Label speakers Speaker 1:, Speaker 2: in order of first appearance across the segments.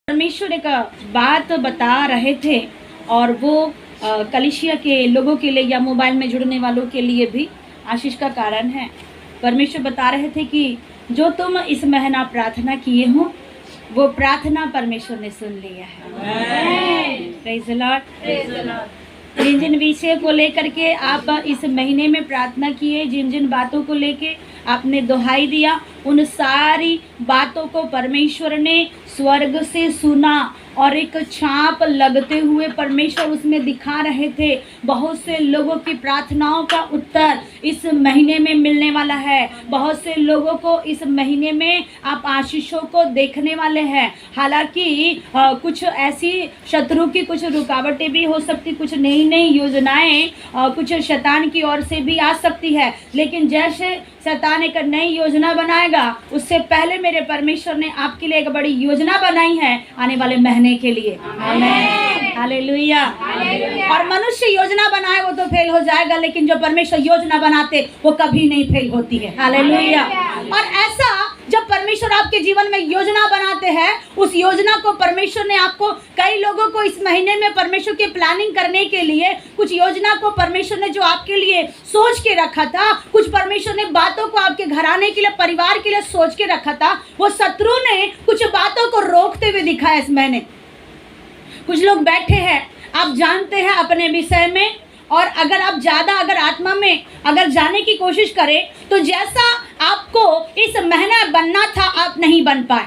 Speaker 1: परमेश्वर एक बात बता रहे थे और वो कलीसिया के लोगों के लिए या मोबाइल में जुड़ने वालों के लिए भी आशीष का कारण है। परमेश्वर बता रहे थे कि जो तुम इस महीना प्रार्थना किए हो वो प्रार्थना परमेश्वर ने सुन लिया है। Praise the Lord. जिन जिन विषय को लेकर के आप इस महीने में प्रार्थना किए, जिन जिन बातों को लेके आपने दुहाई दिया, उन सारी बातों को परमेश्वर ने स्वर्ग से सुना और एक छाप लगते हुए परमेश्वर उसमें दिखा रहे थे। बहुत से लोगों की प्रार्थनाओं का उत्तर इस महीने में मिलने वाला है। बहुत से लोगों को इस महीने में आप आशीषों को देखने वाले हैं। हालांकि कुछ ऐसी शत्रु की कुछ रुकावटें भी हो सकती, कुछ नई नई योजनाएं कुछ शैतान की ओर से भी आ सकती है, लेकिन जैसे शैतान एक नई योजना बनाएगा उससे पहले मेरे परमेश्वर ने आपके लिए एक बड़ी योजना बनाई है आने वाले महीने के लिए। आमीन, हालेलुया। और मनुष्य योजना बनाए वो तो फेल हो जाएगा, लेकिन जो परमेश्वर योजना बनाते वो कभी नहीं फेल होती है। हालेलुया। और ऐसा जब परमेश्वर आपके जीवन में योजना बनाते हैं, उस योजना को परमेश्वर ने आपको, कई लोगों को इस महीने में परमेश्वर की प्लानिंग करने के लिए कुछ योजना को परमेश्वर ने जो आपके लिए सोच के रखा था, कुछ परमेश्वर ने बातों को आपके घराने के लिए, परिवार के लिए सोच के रखा था, वो शत्रु ने कुछ बातों को रोकते हुए दिखा है इस महीने। कुछ लोग बैठे हैं, आप जानते हैं अपने विषय में, और अगर आप अगर आत्मा में अगर जाने की कोशिश करें तो जैसा आपको इस महीने बनना था आप नहीं बन पाए,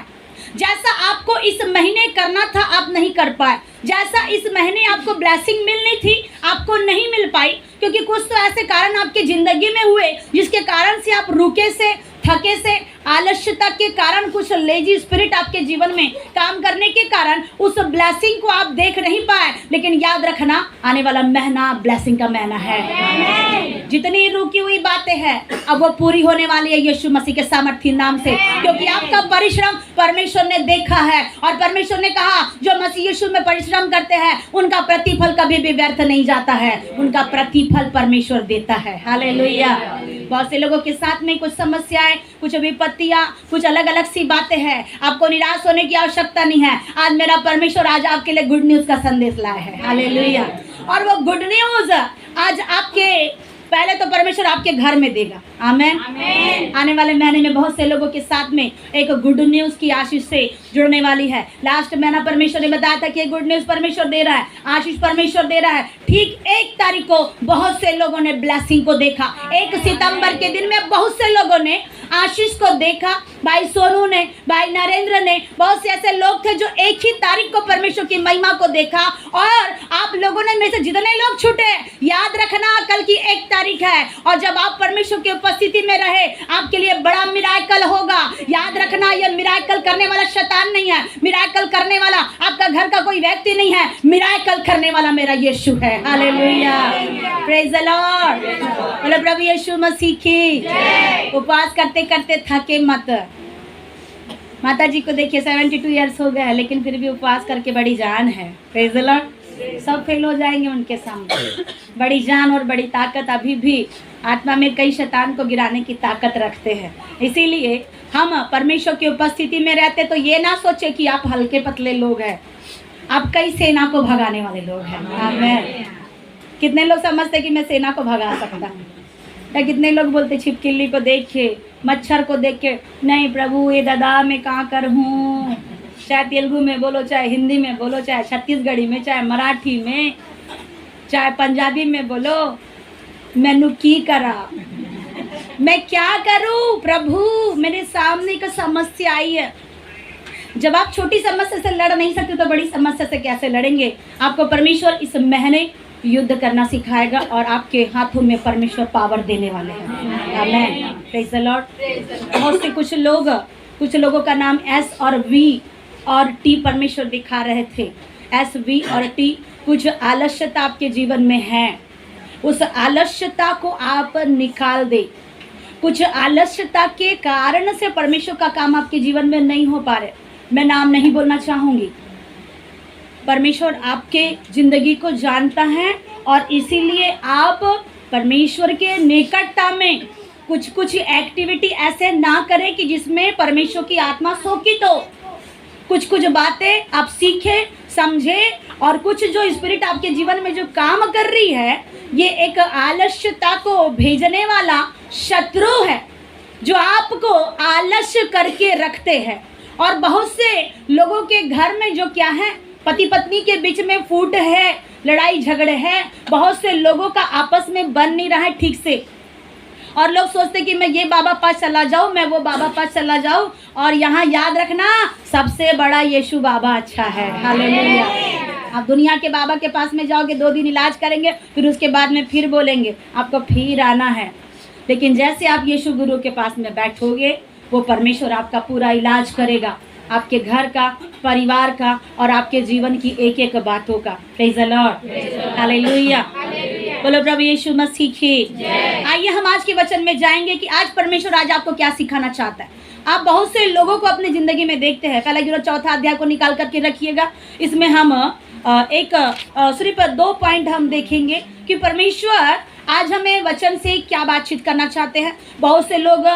Speaker 1: जैसा आपको इस महीने करना था आप नहीं कर पाए, जैसा इस महीने आपको ब्लेसिंग मिलनी थी आपको नहीं मिल पाई, क्योंकि कुछ तो ऐसे कारण आपकी ज़िंदगी में हुए जिसके कारण से आप रुके से, थके से, आलस्यता के कारण, कुछ लेजी स्पिरिट आपके जीवन में काम करने के कारण उस ब्लेसिंग को आप देख नहीं पाए। लेकिन याद रखना, आने वाला महीना ब्लेसिंग का महीना है। जितनी रुकी हुई बातें हैं अब वो पूरी होने वाली है यीशु मसीह के सामर्थ्य नाम से, क्योंकि आपका परिश्रम परमेश्वर ने देखा है और परमेश्वर ने कहा जो मसीह यीशु में परिश्रम करते हैं उनका प्रतिफल कभी भी व्यर्थ नहीं जाता है, उनका प्रतिफल परमेश्वर देता है। हालेलुया। बहुत से लोगों के साथ में कुछ समस्याएं, कुछ विपत्तियां, कुछ अलग अलग सी बातें हैं। आपको निराश होने की आवश्यकता नहीं है। आज मेरा परमेश्वर आज आपके लिए गुड न्यूज़ का संदेश लाया है। हालेलुया। और वो गुड न्यूज़ आज आपके, पहले तो परमेश्वर आपके घर में देगा। आमीन। आने वाले महीने में बहुत से लोगों के साथ में एक गुड न्यूज़ की आशीष से जुड़ने वाली है। लास्ट महीना परमेश्वर ने बताया था कि गुड न्यूज़ परमेश्वर दे रहा है, आशीष परमेश्वर दे रहा है। ठीक 1 तारीख को बहुत से लोगों ने ब्लेसिंग को देखा। 1 सितंबर के दिन में बहुत से लोगों ने आशीष को देखा। भाई सोनू ने, भाई नरेंद्र ने, बहुत से ऐसे लोग थे जो 1 ही तारीख को परमेश्वर की महिमा को देखा। और आप लोगों ने में से जितने लोग छूटे, याद रखना कल की 1 तारीख है, और जब आप परमेश्वर की उपस्थिति में रहे आपके लिए बड़ा मिराकल होगा। याद रखना, यह मिराकल करने वाला शैतान नहीं है, मिराकल करने वाला आपका घर का कोई व्यक्ति नहीं है, मिराकल करने वाला मेरा यीशु है। हालेलुया। Praise the Lord. बोलो प्रभु यीशु मसीह की। उपवास करते करते थके मत। माता जी को देखिए 72 ईयर्स हो गए हैं, लेकिन फिर भी उपवास करके बड़ी जान है। Praise the Lord. सब फेल हो जाएंगे उनके सामने। बड़ी जान और बड़ी ताकत अभी भी आत्मा में कई शैतान को गिराने की ताकत रखते हैं। इसीलिए हम परमेश्वर की उपस्थिति में रहते तो ये ना सोचे कि आप हल्के पतले लोग हैं, आप कई सेना को भगाने वाले लोग हैं। आमीन। कितने लोग समझते कि मैं सेना को भगा सकता हूँ, या कितने लोग बोलते छिपकली को देख के, मच्छर को देख के, नहीं प्रभु ये दादा मैं कहाँ कर हूँ। चाहे तेलुगु में बोलो, चाहे हिंदी में बोलो, चाहे छत्तीसगढ़ी में, चाहे मराठी में, चाहे पंजाबी में बोलो, मैनू की करा, मैं क्या करूं प्रभु, मेरे सामने एक समस्या आई है। जब आप छोटी समस्या से लड़ नहीं सकते तो बड़ी समस्या से कैसे लड़ेंगे। आपको परमेश्वर इस महीने युद्ध करना सिखाएगा और आपके हाथों में परमेश्वर पावर देने वाले हैं। आमीन। Praise the Lord. बहुत से कुछ लोगों का नाम S और V और T परमेश्वर दिखा रहे थे। S, V और T। कुछ आलस्यता आपके जीवन में है, उस आलस्यता को आप निकाल दे। कुछ आलस्यता के कारण से परमेश्वर का काम आपके जीवन में नहीं हो पा रहे। मैं नाम नहीं बोलना चाहूँगी। परमेश्वर आपके ज़िंदगी को जानता है और इसीलिए आप परमेश्वर के निकटता में कुछ एक्टिविटी ऐसे ना करें कि जिसमें परमेश्वर की आत्मा शोकित हो। कुछ कुछ बातें आप सीखें, समझें, और कुछ जो स्पिरिट आपके जीवन में जो काम कर रही है, ये एक आलस्यता को भेजने वाला शत्रु है जो आपको आलस्य करके रखते हैं। और बहुत से लोगों के घर में जो क्या है, पति पत्नी के बीच में फूट है, लड़ाई झगड़े हैं, बहुत से लोगों का आपस में बन नहीं रहा है ठीक से, और लोग सोचते कि मैं ये बाबा पास चला जाऊं, मैं वो बाबा पास चला जाऊं, और यहाँ याद रखना सबसे बड़ा यीशु बाबा अच्छा है। हालेलुया। आप दुनिया के बाबा के पास में जाओगे, 2 दिन इलाज करेंगे, फिर उसके बाद में फिर बोलेंगे आपको फिर आना है। लेकिन जैसे आप यीशु गुरु के पास में बैठोगे, वो परमेश्वर आपका पूरा इलाज करेगा, आपके घर का, परिवार का, और आपके जीवन की एक एक बातों का। Praise the lord, hallelujah. बोलो प्रभु यीशु मसीह की। आइए हम आज के वचन में जाएंगे कि आज परमेश्वर आज आपको क्या सिखाना चाहता है। आप बहुत से लोगों को अपनी जिंदगी में देखते हैं। पहला यूरो 4 अध्याय को निकाल करके रखिएगा। इसमें हम सिर्फ 2 पॉइंट हम देखेंगे कि परमेश्वर आज हमें वचन से क्या बातचीत करना चाहते हैं। बहुत से लोग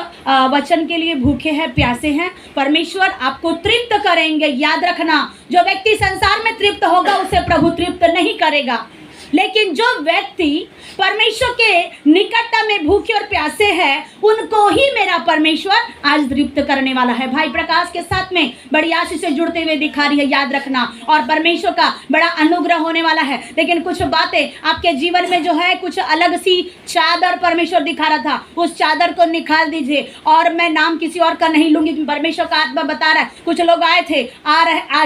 Speaker 1: वचन के लिए भूखे हैं, प्यासे हैं। परमेश्वर आपको तृप्त करेंगे। याद रखना, जो व्यक्ति संसार में तृप्त होगा उसे प्रभु तृप्त नहीं करेगा, लेकिन जो व्यक्ति परमेश्वर के निकटता में भूखे और प्यासे हैं, उनको ही मेरा परमेश्वर आज तृप्त करने वाला है। भाई प्रकाश के साथ में बड़ी आशीष से जुड़ते हुए दिखा रही है, याद रखना, और परमेश्वर का बड़ा अनुग्रह होने वाला है। लेकिन कुछ बातें आपके जीवन में जो है, कुछ अलग सी चादर परमेश्वर दिखा रहा था, उस चादर को निकाल दीजिए। और मैं नाम किसी और का नहीं लूंगी, परमेश्वर का आत्मा बता रहा है। कुछ लोग आए थे,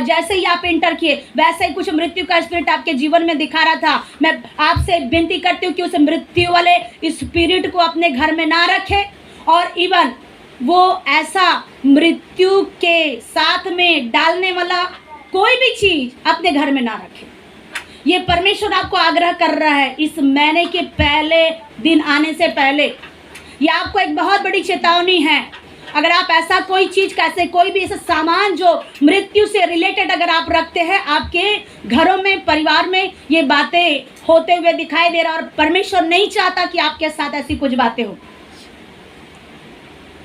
Speaker 1: जैसे ही आप इंटर किए वैसे ही कुछ मृत्यु का स्पिरिट आपके जीवन में दिखा रहा था। मैं आपसे विनती करती हूँ कि उस मृत्यु वाले स्पिरिट को अपने घर में ना रखें, और इवन वो ऐसा मृत्यु के साथ में डालने वाला कोई भी चीज अपने घर में ना रखें। ये परमेश्वर आपको आग्रह कर रहा है इस महीने के पहले दिन आने से पहले। ये आपको एक बहुत बड़ी चेतावनी है। अगर आप ऐसा कोई चीज, कैसे कोई भी ऐसा सामान जो मृत्यु से रिलेटेड अगर आप रखते हैं, आपके घरों में, परिवार में ये बातें होते हुए दिखाई दे रहा, और परमेश्वर नहीं चाहता कि आपके साथ ऐसी कुछ बातें हो।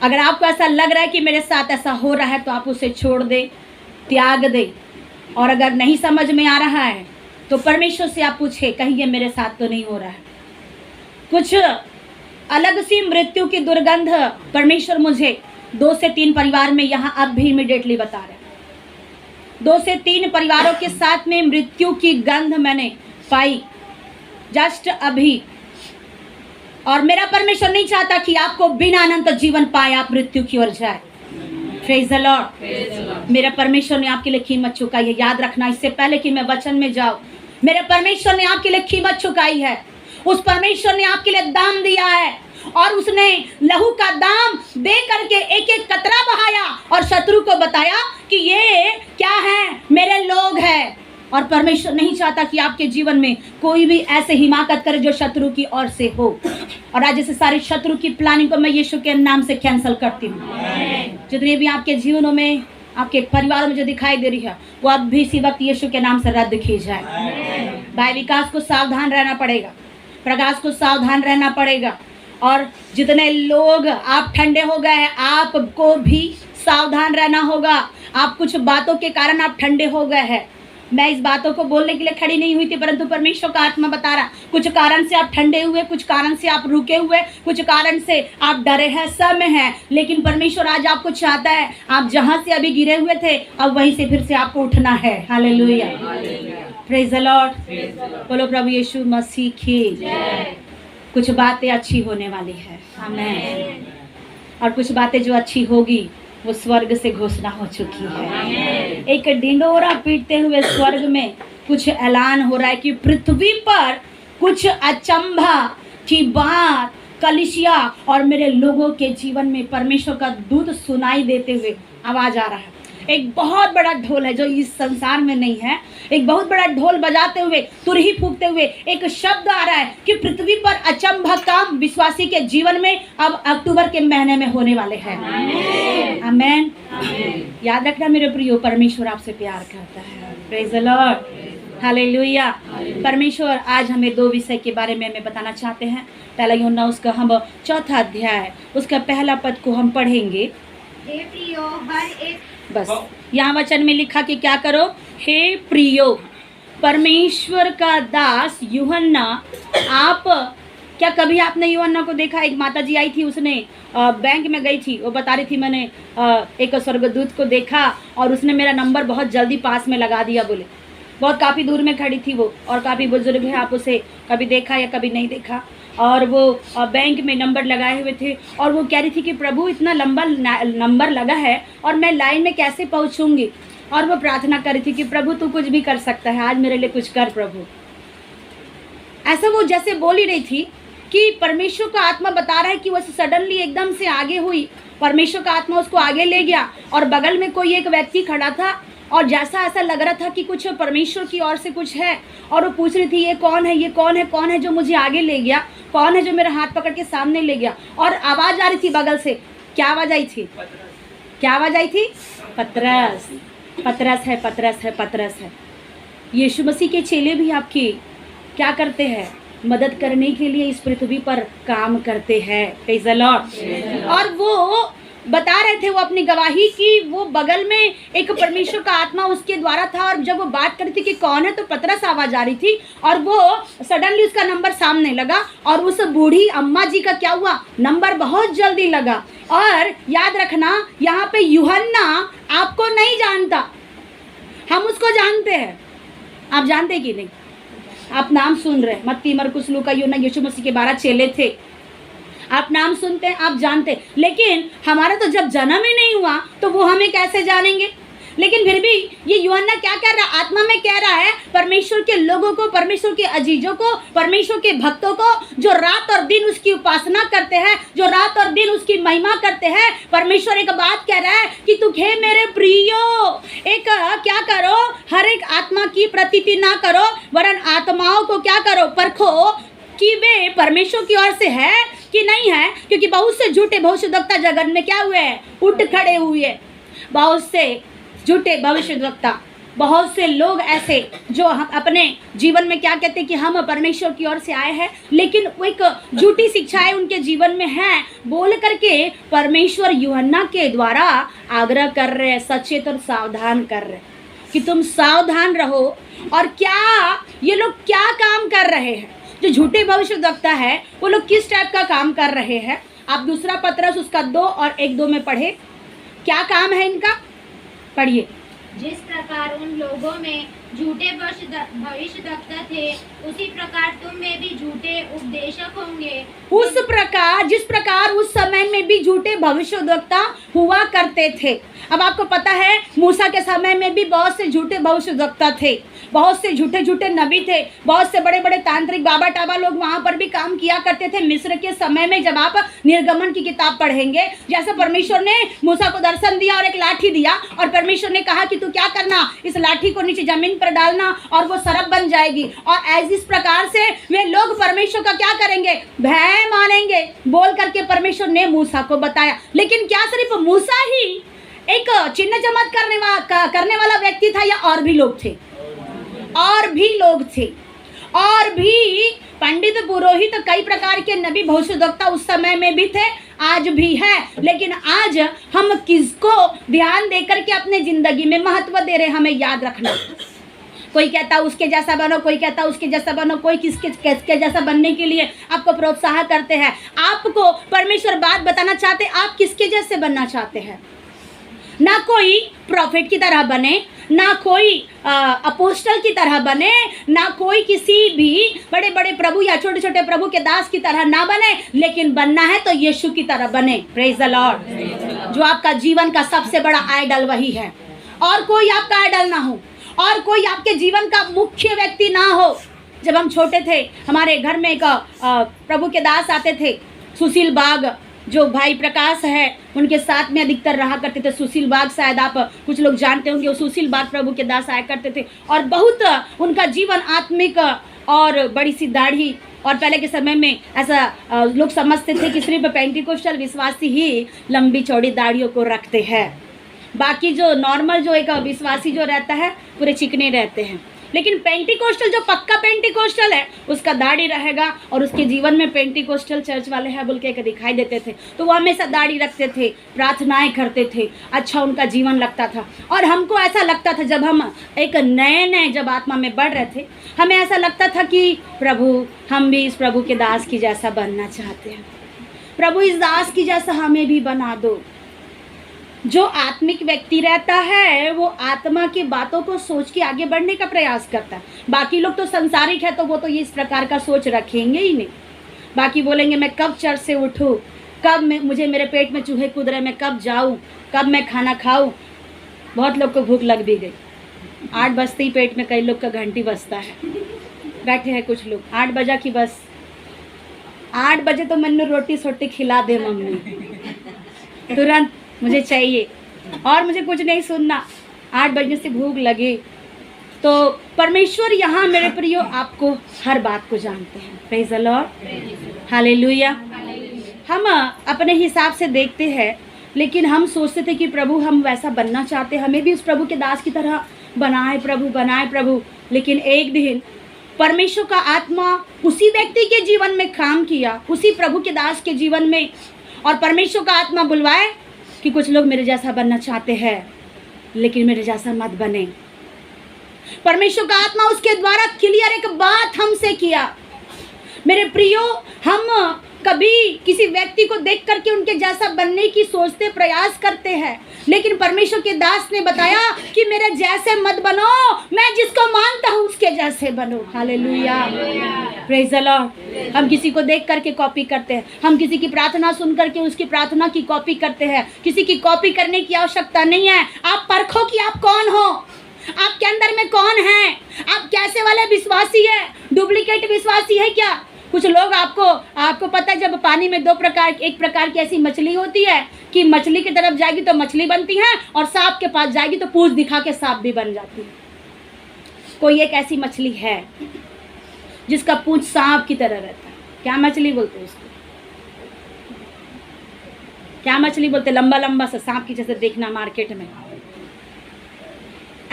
Speaker 1: अगर आपको ऐसा लग रहा है कि मेरे साथ ऐसा हो रहा है, तो आप उसे छोड़ दे, त्याग दे। और अगर नहीं समझ में आ रहा है तो परमेश्वर से आप पूछे, कहीं ये मेरे साथ तो नहीं हो रहा है। कुछ अलग सी मृत्यु की दुर्गंध परमेश्वर मुझे 2 से 3 परिवार में यहाँ अब भी इमीडिएटली बता रहे हैं। 2 से 3 परिवारों के साथ में मृत्यु की गंध मैंने पाई जस्ट अभी। और मेरा परमेश्वर नहीं चाहता कि आपको बिना अनंत जीवन पाए आप मृत्यु की ओर जाए। Praise the Lord. मेरा परमेश्वर ने आपके लिए कीमत चुकाई है। याद रखना, इससे पहले कि मैं वचन में जाऊं, मेरे परमेश्वर ने आपके लिए कीमत चुकाई है। उस परमेश्वर ने आपके लिए दाम दिया है, और उसने लहू का दाम दे करके एक एक कतरा बहाया और शत्रु को बताया कि ये क्या है, मेरे लोग हैं। और परमेश्वर नहीं चाहता कि आपके जीवन में कोई भी ऐसे हिमाकत करे जो शत्रु की ओर से हो। और आज से सारी शत्रु की प्लानिंग को मैं यीशु के नाम से कैंसिल करती हूँ। जितने भी आपके जीवनों में, आपके परिवार में जो दिखाई दे रही है, वो अब भी इसी वक्त यीशु के नाम से रद्द की जाए। भाई विकास को सावधान रहना पड़ेगा, प्रकाश को सावधान रहना पड़ेगा, और जितने लोग आप ठंडे हो गए हैं, आपको भी सावधान रहना होगा। आप कुछ बातों के कारण आप ठंडे हो गए हैं। मैं इस बातों को बोलने के लिए खड़ी नहीं हुई थी, परंतु परमेश्वर का आत्मा बता रहा, कुछ कारण से आप ठंडे हुए, कुछ कारण से आप रुके हुए, कुछ कारण से आप डरे हैं, सब में हैं। लेकिन परमेश्वर आज आपको चाहता है, आप जहां से अभी गिरे हुए थे, अब वहीं से फिर से आपको उठना है। Hallelujah, praise the Lord. बोलो प्रभु यीशु मसीह की। कुछ बातें अच्छी होने वाली है, आमीन। और कुछ बातें जो अच्छी होगी वो स्वर्ग से घोषणा हो चुकी है। एक ढिंडोरा पीटते हुए स्वर्ग में कुछ ऐलान हो रहा है कि पृथ्वी पर कुछ अचंभा की बात कलीसिया और मेरे लोगों के जीवन में परमेश्वर का दूत सुनाई देते हुए आवाज आ रहा है। एक बहुत बड़ा ढोल है जो इस संसार में नहीं है। एक बहुत बड़ा ढोल बजाते हुए, तुरही फूंकते हुए एक शब्द आ रहा है कि पृथ्वी पर अचंभा काम विश्वासी के जीवन में अब अक्टूबर के महीने में होने वाले हैं। आमीन। याद रखना मेरे प्रियो, परमेश्वर आपसे प्यार करता है। Praise the lord, hallelujah. परमेश्वर आज हमें 2 विषय के बारे में हमें बताना चाहते हैं। पहला यूहन्ना उसका हम 4 अध्याय उसका पहला पद को हम पढ़ेंगे। बस यहाँ वचन में लिखा कि क्या करो, हे प्रियो, परमेश्वर का दास यूहन्ना, आप क्या कभी आपने यूहन्ना को देखा? एक माता जी आई थी, उसने बैंक में गई थी, वो बता रही थी मैंने एक स्वर्गदूत को देखा और उसने मेरा नंबर बहुत जल्दी पास में लगा दिया बोले। बहुत काफ़ी दूर में खड़ी थी वो और काफ़ी बुजुर्ग है, आप उसे कभी देखा या कभी नहीं देखा। और वो बैंक में नंबर लगाए हुए थे और वो कह रही थी कि प्रभु इतना लंबा नंबर लगा है और मैं लाइन में कैसे पहुंचूंगी। और वो प्रार्थना कर रही थी कि प्रभु तू कुछ भी कर सकता है, आज मेरे लिए कुछ कर प्रभु। ऐसा वो जैसे बोल ही रही थी कि परमेश्वर का आत्मा बता रहा है कि वो सडनली एकदम से आगे हुई, परमेश्वर का आत्मा उसको आगे ले गया और बगल में कोई एक व्यक्ति खड़ा था और जैसा ऐसा लग रहा था कि कुछ परमेश्वर की ओर से कुछ है। और वो पूछ रही थी ये कौन है, ये कौन है, कौन है जो मुझे आगे ले गया, कौन है जो मेरा हाथ पकड़ के सामने ले गया। और आवाज़ आ रही थी बगल से, क्या आवाज़ आई थी? क्या आवाज़ आई थी? पतरस, पतरस है, पतरस है, पतरस है। यीशु मसीह के चेले भी आपकी क्या करते हैं? मदद करने के लिए इस पृथ्वी पर काम करते हैं। Praise the Lord. और वो बता रहे थे वो अपनी गवाही की वो बगल में एक परमेश्वर का आत्मा उसके द्वारा था और जब वो बात कर रही थी कि कौन है तो पतरस आवाज़ आ रही थी और वो सडनली उसका नंबर सामने लगा और उस बूढ़ी अम्मा जी का क्या हुआ, नंबर बहुत जल्दी लगा। और याद रखना यहाँ पे यूहन्ना आपको नहीं जानता, हम उसको जानते हैं। आप जानते कि नहीं? आप नाम सुन रहे, मत्ती, मरकुस, लूका, यूहन्ना, यीशु मसीह के 12 चेले थे। आप नाम सुनते हैं, आप जानते हैं, लेकिन हमारा तो जब जन्म ही नहीं हुआ तो वो हमें कैसे जानेंगे? लेकिन फिर भी ये यूहन्ना क्या कह रहा, आत्मा में कह रहा है परमेश्वर के लोगों को, परमेश्वर के अजीजों को, परमेश्वर के भक्तों को जो रात और दिन उसकी उपासना करते हैं, जो रात और दिन उसकी महिमा करते हैं। परमेश्वर एक बात कह रहा है कि तू हे मेरे प्रियो, एक क्या करो, हर एक आत्मा की प्रतीति ना करो वरन आत्माओं को क्या करो, परखो कि वे परमेश्वर की ओर से है कि नहीं है। क्योंकि बहुत से झूठे भविष्यद्वक्ता जगत में क्या हुए हैं, उठ खड़े हुए। बहुत से झूठे भविष्यद्वक्ता, बहुत से लोग ऐसे जो हम अपने जीवन में क्या कहते हैं कि हम परमेश्वर की ओर से आए हैं, लेकिन वो एक झूठी शिक्षाएं उनके जीवन में है बोल करके परमेश्वर यूहन्ना के द्वारा आग्रह कर रहे हैं, सचेत और सावधान कर रहे हैं कि तुम सावधान रहो। और क्या ये लोग क्या काम कर रहे हैं, जो झूठे भविष्यद्वक्ता है वो लोग किस टाइप का काम कर रहे हैं? आप दूसरा पत्रस उसका 2 और 1-2 में पढ़े, क्या काम है इनका, पढ़िए।
Speaker 2: जिस प्रकार उन लोगों में झूठे भविष्यद्वक्ता थे उसी प्रकार तुम में भी झूठे उपदेशक होंगे।
Speaker 1: उस प्रकार, जिस प्रकार उस समय में भी झूठे भविष्यद्वक्ता हुआ करते थे। अब आपको पता है मूसा के समय में भी बहुत से झूठे भविष्यद्वक्ता थे, बहुत से झूठे झूठे नबी थे, बहुत से बड़े बड़े तांत्रिक बाबा टाबा लोग वहाँ पर भी काम किया करते थे। मिस्र के समय में जब आप निर्गमन की किताब पढ़ेंगे, जैसे परमेश्वर ने मूसा को दर्शन दिया और एक लाठी दिया और परमेश्वर ने कहा कि तू क्या करना, इस लाठी को नीचे जमीन पर डालना और वो सरप बन जाएगी। और इस प्रकार से वे लोग परमेश्वर का क्या करेंगे, भय मानेंगे बोल करके परमेश्वर ने मूसा को बताया। लेकिन क्या सिर्फ मूसा ही एक चिन्ह चमत्कार करने वाला व्यक्ति था या और भी लोग थे? और भी लोग थे, और भी पंडित पुरोहित कई प्रकार के नबी भविष्यद्वक्ता उस समय में भी थे, आज भी है। लेकिन आज हम किसको ध्यान देकर के अपने जिंदगी में महत्व दे रहे, हमें याद रखना। कोई कहता उसके जैसा बनो, कोई कहता उसके जैसा बनो, कोई किसके जैसा बनने के लिए आपको प्रोत्साहन करते हैं। आपको परमेश्वर बात बताना चाहते, आप किसके जैसे बनना चाहते हैं? ना कोई प्रॉफिट की तरह बने, ना कोई अपोस्टल की तरह बने, ना कोई किसी भी बड़े बड़े प्रभु या छोटे छोटे प्रभु के दास की तरह ना बने, लेकिन बनना है तो यीशु की तरह बने। Praise the Lord. जो आपका जीवन का सबसे बड़ा आइडल वही है, और कोई आपका आइडल ना हो, और कोई आपके जीवन का मुख्य व्यक्ति ना हो। जब हम छोटे थे हमारे घर में एक प्रभु के दास आते थे, सुशील बाग, जो भाई प्रकाश है उनके साथ में अधिकतर रहा करते थे। सुशील बाग शायद आप कुछ लोग जानते होंगे, वो सुशील बाग प्रभु के दास आया करते थे और बहुत उनका जीवन आत्मिक और बड़ी सी दाढ़ी। और पहले के समय में ऐसा लोग समझते थे कि सिर्फ पेंटिकोस्टल विश्वासी ही लंबी चौड़ी दाढ़ियों को रखते हैं, बाकी जो नॉर्मल जो एक विश्वासी जो रहता है पूरे चिकने रहते हैं। लेकिन पेंटिकोस्टल जो पक्का पेंटिकोस्टल है उसका दाढ़ी रहेगा, और उसके जीवन में पेंटिकोस्टल चर्च वाले हैं बोल के एक दिखाई देते थे, तो वो हमेशा दाढ़ी रखते थे, प्रार्थनाएं करते थे, अच्छा उनका जीवन लगता था। और हमको ऐसा लगता था जब हम एक नए जब आत्मा में बढ़ रहे थे, हमें ऐसा लगता था कि प्रभु हम भी इस प्रभु के दास की जैसा बनना चाहते हैं, प्रभु इस दास की जैसा हमें भी बना दो। जो आत्मिक व्यक्ति रहता है वो आत्मा की बातों को सोच के आगे बढ़ने का प्रयास करता है। बाकी लोग तो संसारिक है, तो वो तो ये इस प्रकार का सोच रखेंगे ही नहीं। बाकी बोलेंगे मैं कब चर्च से उठूँ, कब मुझे मेरे पेट में चूहे कूद रहे, मैं कब जाऊँ, कब मैं खाना खाऊँ। बहुत लोग को भूख लग भी गई, 8 बजते ही पेट में कई लोग का घंटी बजता है, बैठे हैं कुछ लोग 8 बजा की बस 8 बजे तो मैंने रोटी सोटी खिला दे मम्मी, तुरंत मुझे चाहिए और मुझे कुछ नहीं सुनना, 8 बजने से भूख लगी। तो परमेश्वर यहाँ मेरे प्रियो आपको हर बात को जानते हैं। Praise the lord, hallelujah. हम अपने हिसाब से देखते हैं, लेकिन हम सोचते थे कि प्रभु हम वैसा बनना चाहते, हमें भी उस प्रभु के दास की तरह बनाए प्रभु। लेकिन एक दिन परमेश्वर का आत्मा उसी व्यक्ति के जीवन में काम किया, उसी प्रभु के दास के जीवन में, और परमेश्वर का आत्मा बुलवाए कि कुछ लोग मेरे जैसा बनना चाहते हैं, लेकिन मेरे जैसा मत बने। परमेश्वर का आत्मा उसके द्वारा क्लियर एक बात हमसे किया। मेरे प्रियो, हम कभी किसी व्यक्ति को देख करके उनके जैसा बनने की सोचते प्रयास करते हैं, लेकिन परमेश्वर के दास ने बताया कि मेरे जैसे मत बनो, मैं जिसको मानता हूँ उसके जैसे बनो। Hallelujah, praise the Lord. हम किसी को देख करके कॉपी करते हैं, हम किसी की प्रार्थना सुन करके उसकी प्रार्थना की कॉपी करते हैं। किसी की कॉपी करने की आवश्यकता नहीं है। आप परखो कि आप कौन हो, आपके अंदर में कौन है, आप कैसे वाले विश्वासी है, डुप्लीकेट विश्वासी है क्या। कुछ लोग आपको पता है, जब पानी में एक प्रकार की ऐसी मछली होती है कि मछली की तरफ जाएगी तो मछली बनती है, और सांप के पास जाएगी तो पूंछ दिखा के सांप भी बन जाती है। कोई एक ऐसी मछली है जिसका पूंछ सांप की तरह रहता है। क्या मछली बोलते हैं उसको, क्या मछली बोलते? लंबा सा सांप की जैसे देखना मार्केट में।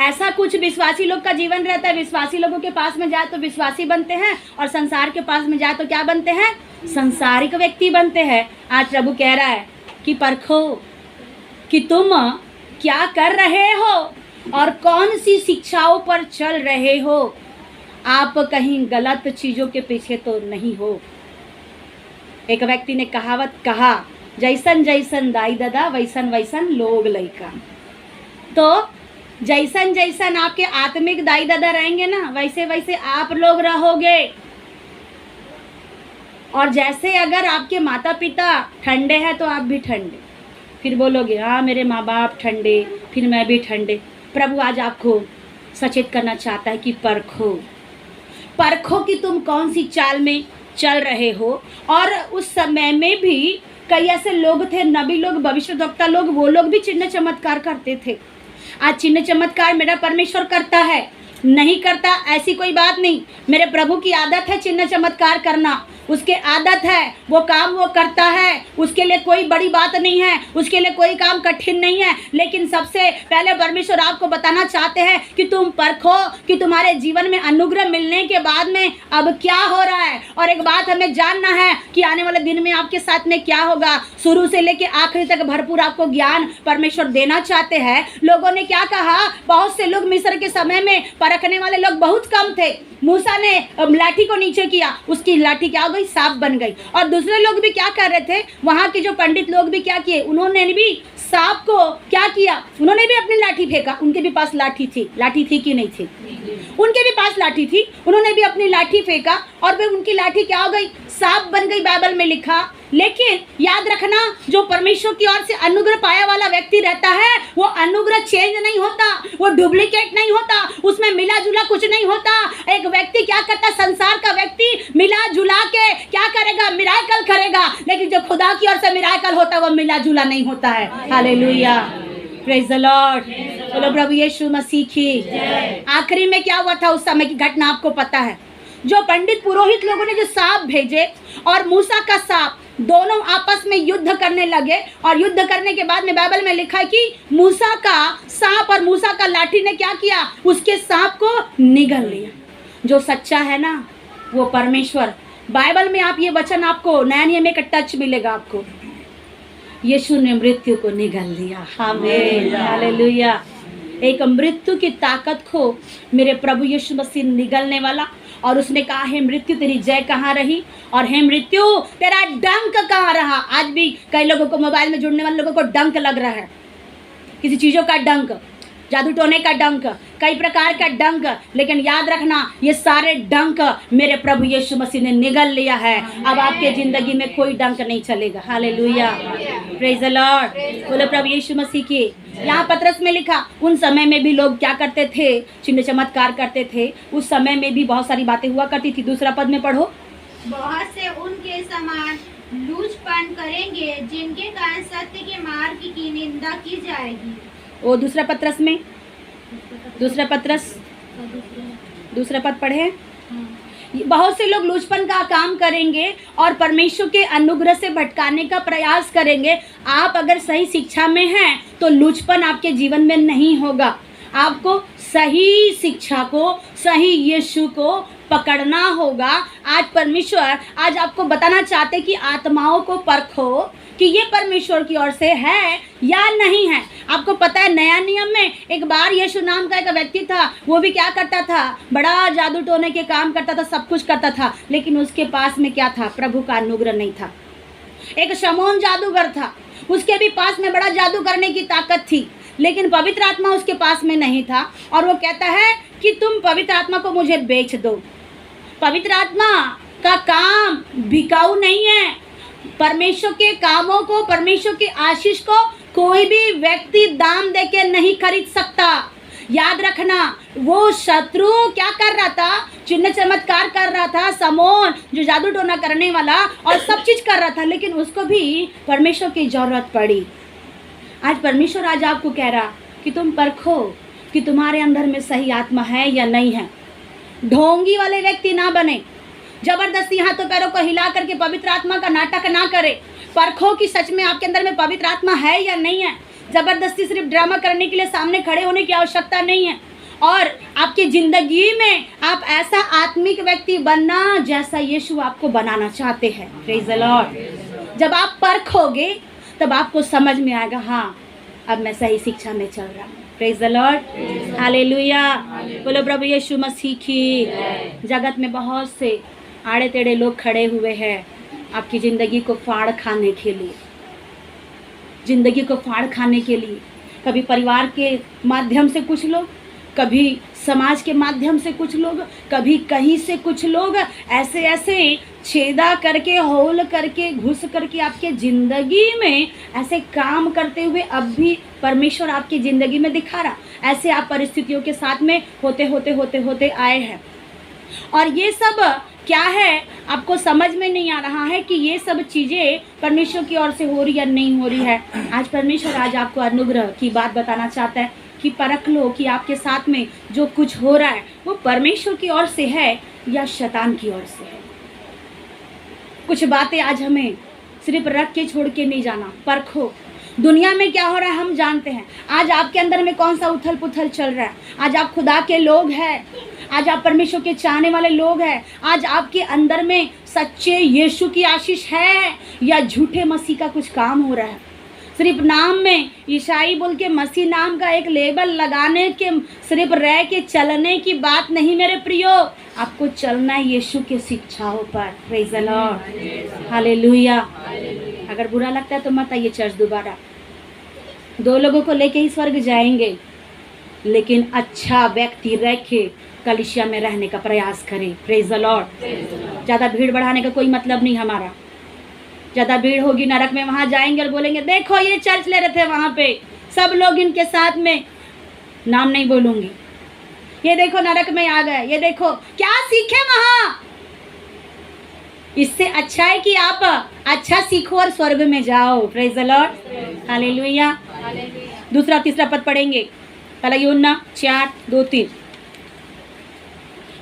Speaker 1: ऐसा कुछ विश्वासी लोग का जीवन रहता है। विश्वासी लोगों के पास में जाए तो विश्वासी बनते हैं, और संसार के पास में जाए तो क्या बनते हैं? संसारिक व्यक्ति बनते हैं। आज प्रभु कह रहा है कि परखो कि तुम क्या कर रहे हो और कौन सी शिक्षाओं पर चल रहे हो। आप कहीं गलत चीज़ों के पीछे तो नहीं हो। एक व्यक्ति ने कहावत कहा, जैसन जैसन दाई दादा वैसन वैसन लोग लइका। तो जैसन जैसन आपके आत्मिक दाई दादा रहेंगे ना, वैसे वैसे आप लोग रहोगे। और जैसे अगर आपके माता पिता ठंडे हैं तो आप भी ठंडे, फिर बोलोगे हाँ मेरे माँ बाप ठंडे, फिर मैं भी ठंडे। प्रभु आज आपको सचेत करना चाहता है कि परखो कि तुम कौन सी चाल में चल रहे हो। और उस समय में भी कई ऐसे लोग थे, नबी लोग, भविष्यद्वक्ता लोग, वो लोग भी चिन्ह चमत्कार करते थे। आज चिन्ह चमत्कार मेरा परमेश्वर करता है, नहीं करता ऐसी कोई बात नहीं। मेरे प्रभु की आदत है चिन्ह चमत्कार करना, उसके आदत है, वो काम वो करता है, उसके लिए कोई बड़ी बात नहीं है, उसके लिए कोई काम कठिन नहीं है। लेकिन सबसे पहले परमेश्वर आपको बताना चाहते हैं कि तुम परखो कि तुम्हारे जीवन में अनुग्रह मिलने के बाद में अब क्या हो रहा है। और एक बात हमें जानना है कि आने वाले दिन में आपके साथ में क्या होगा। शुरू से लेकर आखिरी तक भरपूर आपको ज्ञान परमेश्वर देना चाहते हैं। लोगों ने क्या कहा, बहुत से लोग मिस्र के समय में परखने वाले लोग बहुत कम थे। मूसा ने लाठी को नीचे किया, उसकी लाठी क्या हो गई, सांप बन गई। और दूसरे लोग भी क्या कर रहे थे, वहां के जो पंडित लोग भी क्या किए, उन्होंने भी सांप को क्या किया, उन्होंने भी अपनी लाठी फेंका। उनके भी पास लाठी थी कि नहीं थी, उनके भी पास लाठी थी, उन्होंने भी अपनी लाठी फेंका और फिर उनकी लाठी क्या हो गई, सांप बन गई, बाइबल में लिखा। लेकिन याद रखना, जो परमेश्वर की ओर से अनुग्रह पाया वाला व्यक्ति रहता है, वो अनुग्रह चेंज नहीं होता, वो डुप्लीकेट नहीं होता, उसमें मिला जुला कुछ नहीं होता। एक व्यक्ति क्या करता, संसार का व्यक्ति मिला जुला के क्या करेगा, मिराकल करेगा। लेकिन जो खुदा की ओर से मिराकल होता है वो मिला जुला नहीं होता है। Hallelujah, praise the Lord. चलो प्रभु यीशु मसीह की। आखिरी में क्या हुआ था उस समय की घटना आपको पता है। जो पंडित पुरोहित लोगों ने जो सांप भेजे और मूसा का सांप दोनों आपस में युद्ध करने लगे और युद्ध करने के बाद में बाइबल में लिखा है कि मूसा का सांप और मूसा का लाठी ने क्या किया, उसके सांप को निगल लिया। जो सच्चा है ना वो परमेश्वर। बाइबल में आप ये वचन आपको नया नियम में एक टच मिलेगा आपको, यीशु ने मृत्यु को निगल लिया। आमीन, हालेलुया। एक मृत्यु की ताकत को मेरे प्रभु यीशु मसीह निगलने वाला, और उसने कहा हे मृत्यु तेरी जय कहाँ रही, और हे मृत्यु तेरा डंक कहाँ रहा। आज भी कई लोगों को, मोबाइल में जुड़ने वाले लोगों को डंक लग रहा है, किसी चीज़ों का डंक, जादू टोने का डंक, कई प्रकार का डंक, लेकिन याद रखना ये सारे डंक मेरे प्रभु यीशु मसीह ने निगल लिया है। अब आपके जिंदगी में कोई डंक नहीं चलेगा। हालेलुया, प्रेज द लॉर्ड, बोले प्रभु यीशु मसीह की। यहाँ पतरस में लिखा उन समय में भी लोग क्या करते थे, चिन्ह चमत्कार करते थे। उस समय में भी बहुत सारी बातें हुआ करती थी। दूसरा पद में पढ़ो,
Speaker 2: बहुत से उनके समान लूचपन करेंगे जिनके कारण सत्य के मार्ग की निंदा की जाएगी।
Speaker 1: वो दूसरा पतरस में, दूसरा पतरस दूसरा पद पढ़े। बहुत से लोग लूचपन का काम करेंगे और परमेश्वर के अनुग्रह से भटकाने का प्रयास करेंगे। आप अगर सही शिक्षा में हैं तो लूचपन आपके जीवन में नहीं होगा। आपको सही शिक्षा को, सही यीशु को पकड़ना होगा। आज परमेश्वर आज आपको बताना चाहते कि आत्माओं को परखो कि ये परमेश्वर की ओर से है या नहीं है। आपको पता है नया नियम में एक बार यीशु नाम का एक व्यक्ति था, वो भी क्या करता था, बड़ा जादू टोने के काम करता था, सब कुछ करता था, लेकिन उसके पास में क्या था, प्रभु का अनुग्रह नहीं था। एक शमौन जादूगर था, उसके भी पास में बड़ा जादू करने की ताकत थी, लेकिन पवित्र आत्मा उसके पास में नहीं था। और वो कहता है कि तुम पवित्र आत्मा को मुझे बेच दो। पवित्र आत्मा का काम बिकाऊ नहीं है। परमेश्वर के कामों को, परमेश्वर की आशीष को कोई भी व्यक्ति दाम देके नहीं खरीद सकता। याद रखना, वो शत्रु क्या कर रहा था, चिन्ह चमत्कार कर रहा था, समोन जो जादू टोना करने वाला और सब चीज कर रहा था, लेकिन उसको भी परमेश्वर की जरूरत पड़ी। आज परमेश्वर आज आपको कह रहा कि तुम परखो कि तुम्हारे अंदर में सही आत्मा है या नहीं है। ढोंगी वाले व्यक्ति ना बने, जबरदस्ती हाथों पैरों को हिला करके पवित्र आत्मा का नाटक ना करे। परखो कि सच में आपके अंदर में पवित्र आत्मा है या नहीं है। जबरदस्ती सिर्फ ड्रामा करने के लिए सामने खड़े होने की आवश्यकता नहीं है। और आपकी जिंदगी में आप ऐसा आत्मिक व्यक्ति बनना जैसा यीशु आपको बनाना चाहते हैं। Praise the Lord. जब आप परखोगे तब आपको समझ में आएगा, हाँ अब मैं सही शिक्षा में चल रहा हूँ। प्रेज द लॉर्ड, हालेलुया, बोलो प्रभु यीशु मसीह की। जगत में बहुत से आड़े टेढ़े लोग खड़े हुए हैं आपकी ज़िंदगी को फाड़ खाने के लिए, ज़िंदगी को फाड़ खाने के लिए। कभी परिवार के माध्यम से कुछ लोग, कभी समाज के माध्यम से कुछ लोग, कभी कहीं से कुछ लोग ऐसे ऐसे छेदा करके, होल करके, घुस करके आपके ज़िंदगी में ऐसे काम करते हुए अब भी परमेश्वर आपकी ज़िंदगी में दिखा रहा। ऐसे आप परिस्थितियों के साथ में होते आए हैं। और ये सब क्या है आपको समझ में नहीं आ रहा है कि ये सब चीज़ें परमेश्वर की ओर से हो रही या नहीं हो रही है। आज परमेश्वर आज आपको अनुग्रह की बात बताना चाहता है कि परख लो कि आपके साथ में जो कुछ हो रहा है वो परमेश्वर की ओर से है या शैतान की ओर से है। कुछ बातें आज हमें सिर्फ रख के छोड़ के नहीं जाना, परखो। दुनिया में क्या हो रहा है हम जानते हैं। आज आपके अंदर में कौन सा उथल पुथल चल रहा है। आज आप खुदा के लोग हैं, आज आप परमेश्वर के चाहने वाले लोग हैं। आज आपके अंदर में सच्चे यीशु की आशीष है या झूठे मसीह का कुछ काम हो रहा है। सिर्फ नाम में ईसाई बोल के मसीह नाम का एक लेबल लगाने के, सिर्फ रह के चलने की बात नहीं मेरे प्रियो। आपको चलना है यीशु के शिक्षाओं पर। Praise the lord, hallelujah. अगर बुरा लगता है तो मत आइए चर्च दोबारा। 2 लोगों को लेके ही स्वर्ग जाएंगे, लेकिन अच्छा व्यक्ति रह के कलीसिया में रहने का प्रयास करें। Praise the Lord. ज़्यादा भीड़ बढ़ाने का कोई मतलब नहीं हमारा। ज़्यादा भीड़ होगी नरक में, वहाँ जाएंगे और बोलेंगे देखो ये चर्च ले रहे थे वहाँ पे सब लोग इनके साथ में, नाम नहीं बोलूँगी, ये देखो नरक में आ गए, ये देखो क्या सीखे वहाँ। इससे अच्छा है कि आप अच्छा सीखो और स्वर्ग में जाओ। Praise the lord, hallelujah. दूसरा तीसरा पद पढ़ेंगे, पहला यूहन्ना 4:2-3।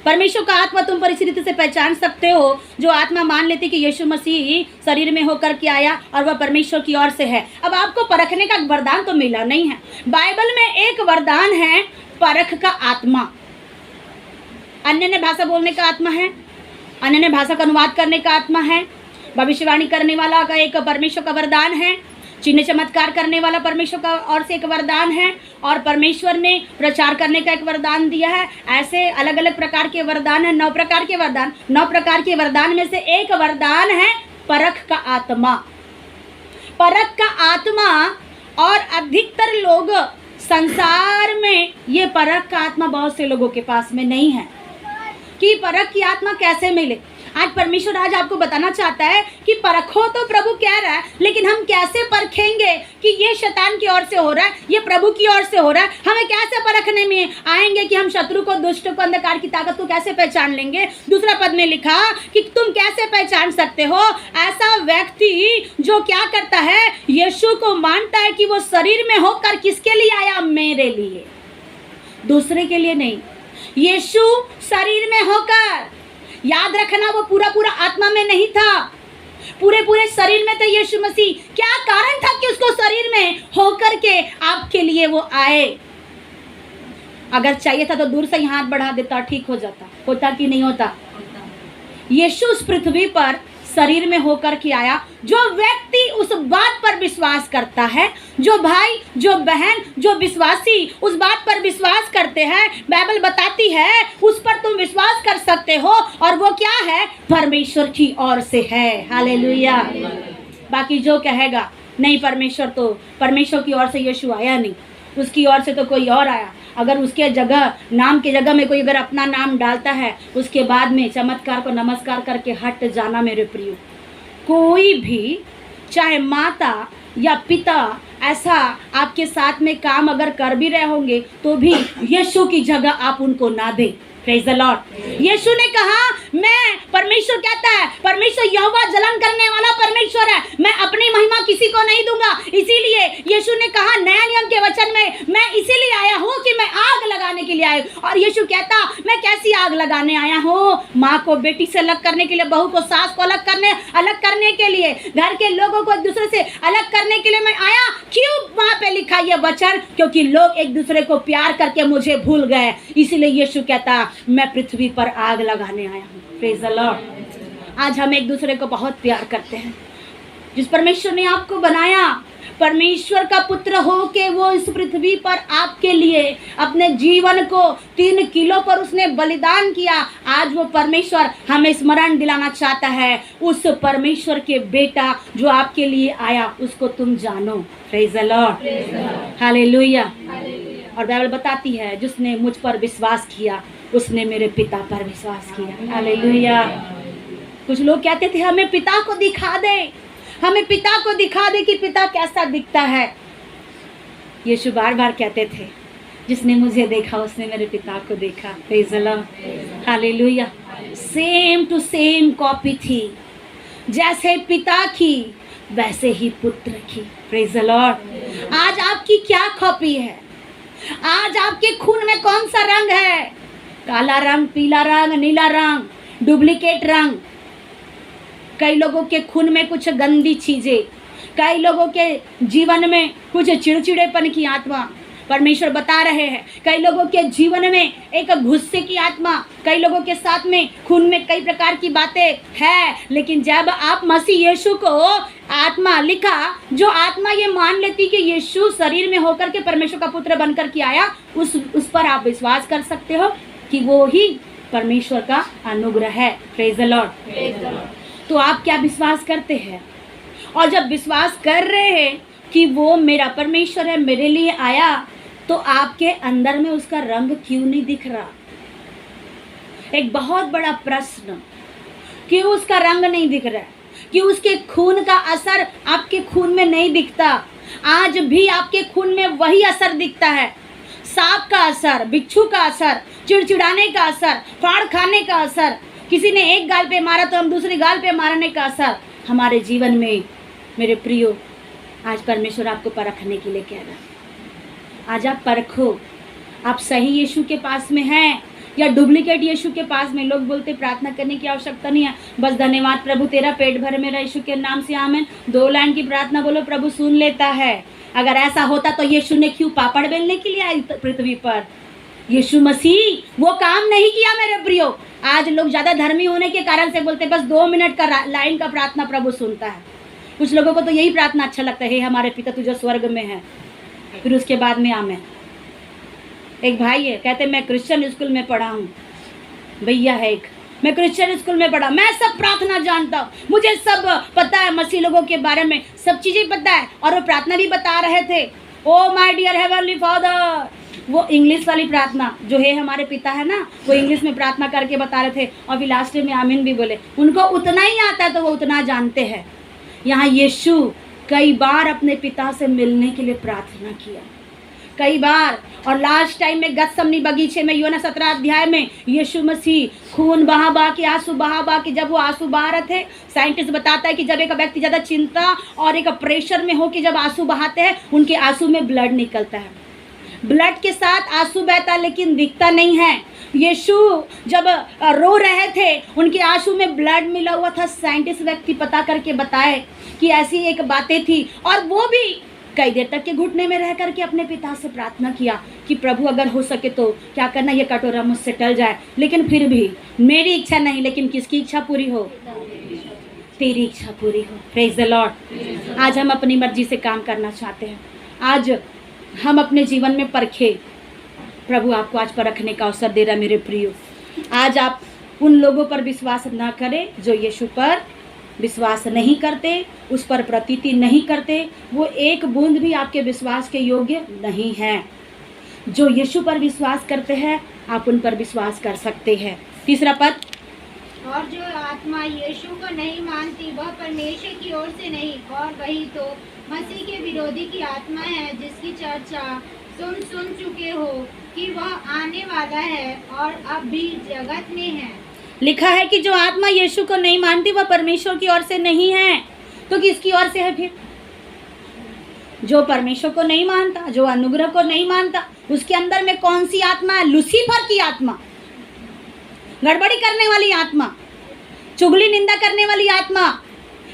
Speaker 1: परमेश्वर का आत्मा तुम पर इसी रीति से पहचान सकते हो, जो आत्मा मान लेती कि यीशु मसीह शरीर में होकर के आया और वह परमेश्वर की ओर से है। अब आपको परखने का वरदान तो मिला नहीं है। बाइबल में एक वरदान है परख का आत्मा, अन्य भाषा बोलने का आत्मा है, अन्य भाषा का अनुवाद करने का आत्मा है, भविष्यवाणी करने वाला का एक परमेश्वर का वरदान है, चिन्ह चमत्कार करने वाला परमेश्वर का और से एक वरदान है, और परमेश्वर ने प्रचार करने का एक वरदान दिया है। ऐसे अलग अलग प्रकार के वरदान है, 9 प्रकार के वरदान। 9 प्रकार के वरदान में से एक वरदान है परख का आत्मा। परख का आत्मा, और अधिकतर लोग संसार में ये परख का आत्मा बहुत से लोगों के पास में नहीं है। कि परख की आत्मा कैसे मिले? आज परमेश्वर आज आपको बताना चाहता है कि परखो तो प्रभु कह रहा है, लेकिन हम कैसे परखेंगे कि ये शैतान की ओर से हो रहा है, ये प्रभु की ओर से हो रहा है? हमें कैसे परखने में आएंगे कि हम शत्रु को, दुष्ट को, अंधकार की ताकत को कैसे पहचान लेंगे? दूसरा पद में लिखा कि तुम कैसे पहचान सकते हो? ऐसा व्यक्ति जो क्या करता है, यीशु को मानता है कि वो शरीर में होकर किसके लिए आया? मेरे लिए, दूसरे के लिए नहीं। यीशु शरीर में होकर, याद रखना, वो पूरा पूरा आत्मा में नहीं था, पूरे पूरे शरीर में था यीशु मसीह। क्या कारण था कि उसको शरीर में होकर के आपके लिए वो आए? अगर चाहिए था तो दूर से ही हाथ बढ़ा देता, ठीक हो जाता। होता कि नहीं होता? यीशु उस पृथ्वी पर शरीर में होकर के आया। जो व्यक्ति उस बात पर विश्वास करता है, जो भाई, जो बहन, जो विश्वासी उस बात पर विश्वास करते हैं, बाइबल बताती है उस पर तुम विश्वास कर सकते हो, और वो क्या है? परमेश्वर की ओर से है। हालेलुया। बाकी जो कहेगा नहीं परमेश्वर की ओर से यीशु आया नहीं, उसकी ओर से तो कोई और आया, अगर उसके जगह, नाम के जगह में कोई अगर अपना नाम डालता है, उसके बाद में चमत्कार को नमस्कार करके हट जाना। मेरे प्रियो, कोई भी, चाहे माता या पिता, ऐसा आपके साथ में काम अगर कर भी रहे होंगे तो भी यीशु की जगह आप उनको ना दें। Praise the Lord. यीशु ने कहा, मैं, परमेश्वर कहता है, परमेश्वर यहोवा जलन करने वाला परमेश्वर है, मैं अपनी महिमा किसी को नहीं दूंगा। इसीलिए यीशु ने कहा नया नियम के वचन में, मैं इसीलिए आया हूँ कि मैं आग लगाने के लिए आया हूँ। और यीशु कहता, मैं कैसी आग लगाने आया हूँ? माँ को बेटी से अलग करने के लिए, बहू को सास को अलग करने के लिए, घर के लोगों को एक दूसरे से अलग करने के लिए मैं आया। क्यों वहां पे लिखा ये वचन? क्योंकि लोग एक दूसरे को प्यार करके मुझे भूल गए। इसीलिए यीशु कहता, मैं पृथ्वी पर आग लगाने आया हूँ। Praise the lord. आज हम एक दूसरे को बहुत प्यार करते हैं। जिस परमेश्वर ने आपको बनाया, परमेश्वर का पुत्र हो के वो इस पृथ्वी पर आपके लिए अपने जीवन को 3 किलो पर उसने बलिदान किया। आज वो परमेश्वर हमें स्मरण दिलाना चाहता है, उस परमेश्वर के बेटा जो आपके लिए आया, उसको तुम जानो। Praise the lord. हालेलुया। और बाइबल बताती है, जिसने मुझ पर विश्वास किया उसने मेरे पिता पर विश्वास किया। हालेलुया। कुछ लोग कहते थे, हमें पिता को दिखा दे, हमें पिता को दिखा दे कि पिता कैसा दिखता है। यीशु बार बार कहते थे, जिसने मुझे देखा उसने मेरे पिता को देखा। Praise the lord. Hallelujah. Same to same copy थी, जैसे पिता की वैसे ही पुत्र की। Praise the lord. आज आपकी क्या कॉपी है? आज आपके खून में कौन सा रंग है? काला रंग, पीला रंग, नीला रंग, डुप्लीकेट रंग। कई लोगों के खून में कुछ गंदी चीजें, कई लोगों के जीवन में कुछ चिड़चिड़ेपन की आत्मा, परमेश्वर बता रहे हैं। कई लोगों के जीवन में एक गुस्से की आत्मा, कई लोगों के साथ में खून में कई प्रकार की बातें है। लेकिन जब आप मसीह यीशु को आत्मा लिखा, जो आत्मा ये मान लेती कि यीशु शरीर में होकर के परमेश्वर का पुत्र बनकर के आया, उस पर आप विश्वास कर सकते हो कि वो ही परमेश्वर का अनुग्रह है। Praise the Lord. तो आप क्या विश्वास करते हैं? और जब विश्वास कर रहे हैं कि वो मेरा परमेश्वर है, मेरे लिए आया, तो आपके अंदर में उसका रंग क्यों नहीं दिख रहा? एक बहुत बड़ा प्रश्न, क्यों उसका रंग नहीं दिख रहा है? क्यों उसके खून का असर आपके खून में नहीं दिखता? आज भी आपके खून में वही असर दिखता है, सांप का असर, बिच्छू का असर, चिड़चिड़ाने का असर, फाड़ खाने का असर, किसी ने एक गाल पे मारा तो हम दूसरी गाल पे मारने का असर हमारे जीवन में। मेरे प्रियो, आज परमेश्वर आपको परखने के लिए कह रहा है। आज आप परखो, आप सही यीशु के पास में हैं या डुप्लीकेट यीशु के पास में। लोग बोलते प्रार्थना करने की आवश्यकता नहीं है, बस धन्यवाद प्रभु तेरा पेट भर मेरा यीशु के नाम से आमेन। 2 लाइन की प्रार्थना बोलो, प्रभु सुन लेता है। अगर ऐसा होता तो यीशु ने क्यों पापड़ बेलने के लिए आई पृथ्वी पर? यीशु मसीह वो काम नहीं किया मेरे प्रियो। आज लोग ज़्यादा धर्मी होने के कारण से बोलते बस 2 मिनट का लाइन का प्रार्थना प्रभु सुनता है। कुछ लोगों को तो यही प्रार्थना अच्छा लगता है, हे हमारे पिता तू जो स्वर्ग में है, फिर उसके बाद में आमेन। एक भाई है, कहते मैं क्रिश्चियन स्कूल में पढ़ा हूँ। भैया है एक, मैं क्रिश्चियन स्कूल में पढ़ा, मैं सब प्रार्थना जानता हूँ, मुझे सब पता है, मसीह लोगों के बारे में सब चीज़ें पता है। और वो प्रार्थना भी बता रहे थे, O my dear heavenly father. वो इंग्लिश वाली प्रार्थना जो है हमारे पिता है ना, वो इंग्लिश में प्रार्थना करके बता रहे थे और फिर लास्ट में आमीन भी बोले। उनको उतना ही आता है तो वो उतना जानते हैं। यहाँ यीशु कई बार अपने पिता से मिलने के लिए प्रार्थना किया, कई बार। और लास्ट टाइम में गतसमनी बगीचे में यूहन्ना 17 अध्याय में यीशु मसीह खून बहा के, आंसू बहा के, जब वो आंसू बहा रहे थे, साइंटिस्ट बताता है कि जब एक व्यक्ति ज़्यादा चिंता और एक प्रेशर में हो कि जब आंसू बहाते हैं उनके आंसू में ब्लड निकलता है, ब्लड के साथ आंसू बहता लेकिन दिखता नहीं है। यीशु जब रो रहे थे उनके आंसू में ब्लड मिला हुआ था। साइंटिस्ट व्यक्ति पता करके बताए कि ऐसी एक बातें थी। और वो भी कई देर तक के घुटने में रह करके अपने पिता से प्रार्थना किया कि प्रभु अगर हो सके तो क्या करना, ये कटोरा मुझसे टल जाए, लेकिन फिर भी मेरी इच्छा नहीं, लेकिन किसकी इच्छा पूरी हो? तेरी इच्छा पूरी हो। Praise the lord. आज हम अपनी मर्जी से काम करना चाहते हैं। आज हम अपने जीवन में परखे। प्रभु आपको आज परखने का अवसर दे रहा है मेरे प्रियो। आज आप उन लोगों पर विश्वास ना करें जो यीशु पर विश्वास नहीं करते, उस पर प्रतीति नहीं करते। वो एक बूंद भी आपके विश्वास के योग्य नहीं है। जो यीशु पर विश्वास करते हैं आप उन पर विश्वास कर सकते हैं। तीसरा पद,
Speaker 2: और जो आत्मा यीशु को नहीं मानती वह परमेश्वर की ओर से नहीं, और वही तो मसीह के विरोधी की आत्मा है, जिसकी चर्चा तुम सुन चुके हो कि वह आने वाला है और अब भी जगत में है।
Speaker 1: लिखा है कि जो आत्मा यीशु को नहीं मानती वह परमेश्वर की ओर से नहीं है। तो किसकी ओर से है फिर? जो परमेश्वर को नहीं मानता, जो अनुग्रह को नहीं मानता, उसके अंदर में कौन सी आत्मा है? लूसीफर की आत्मा, गड़बड़ी करने वाली आत्मा, चुगली निंदा करने वाली आत्मा।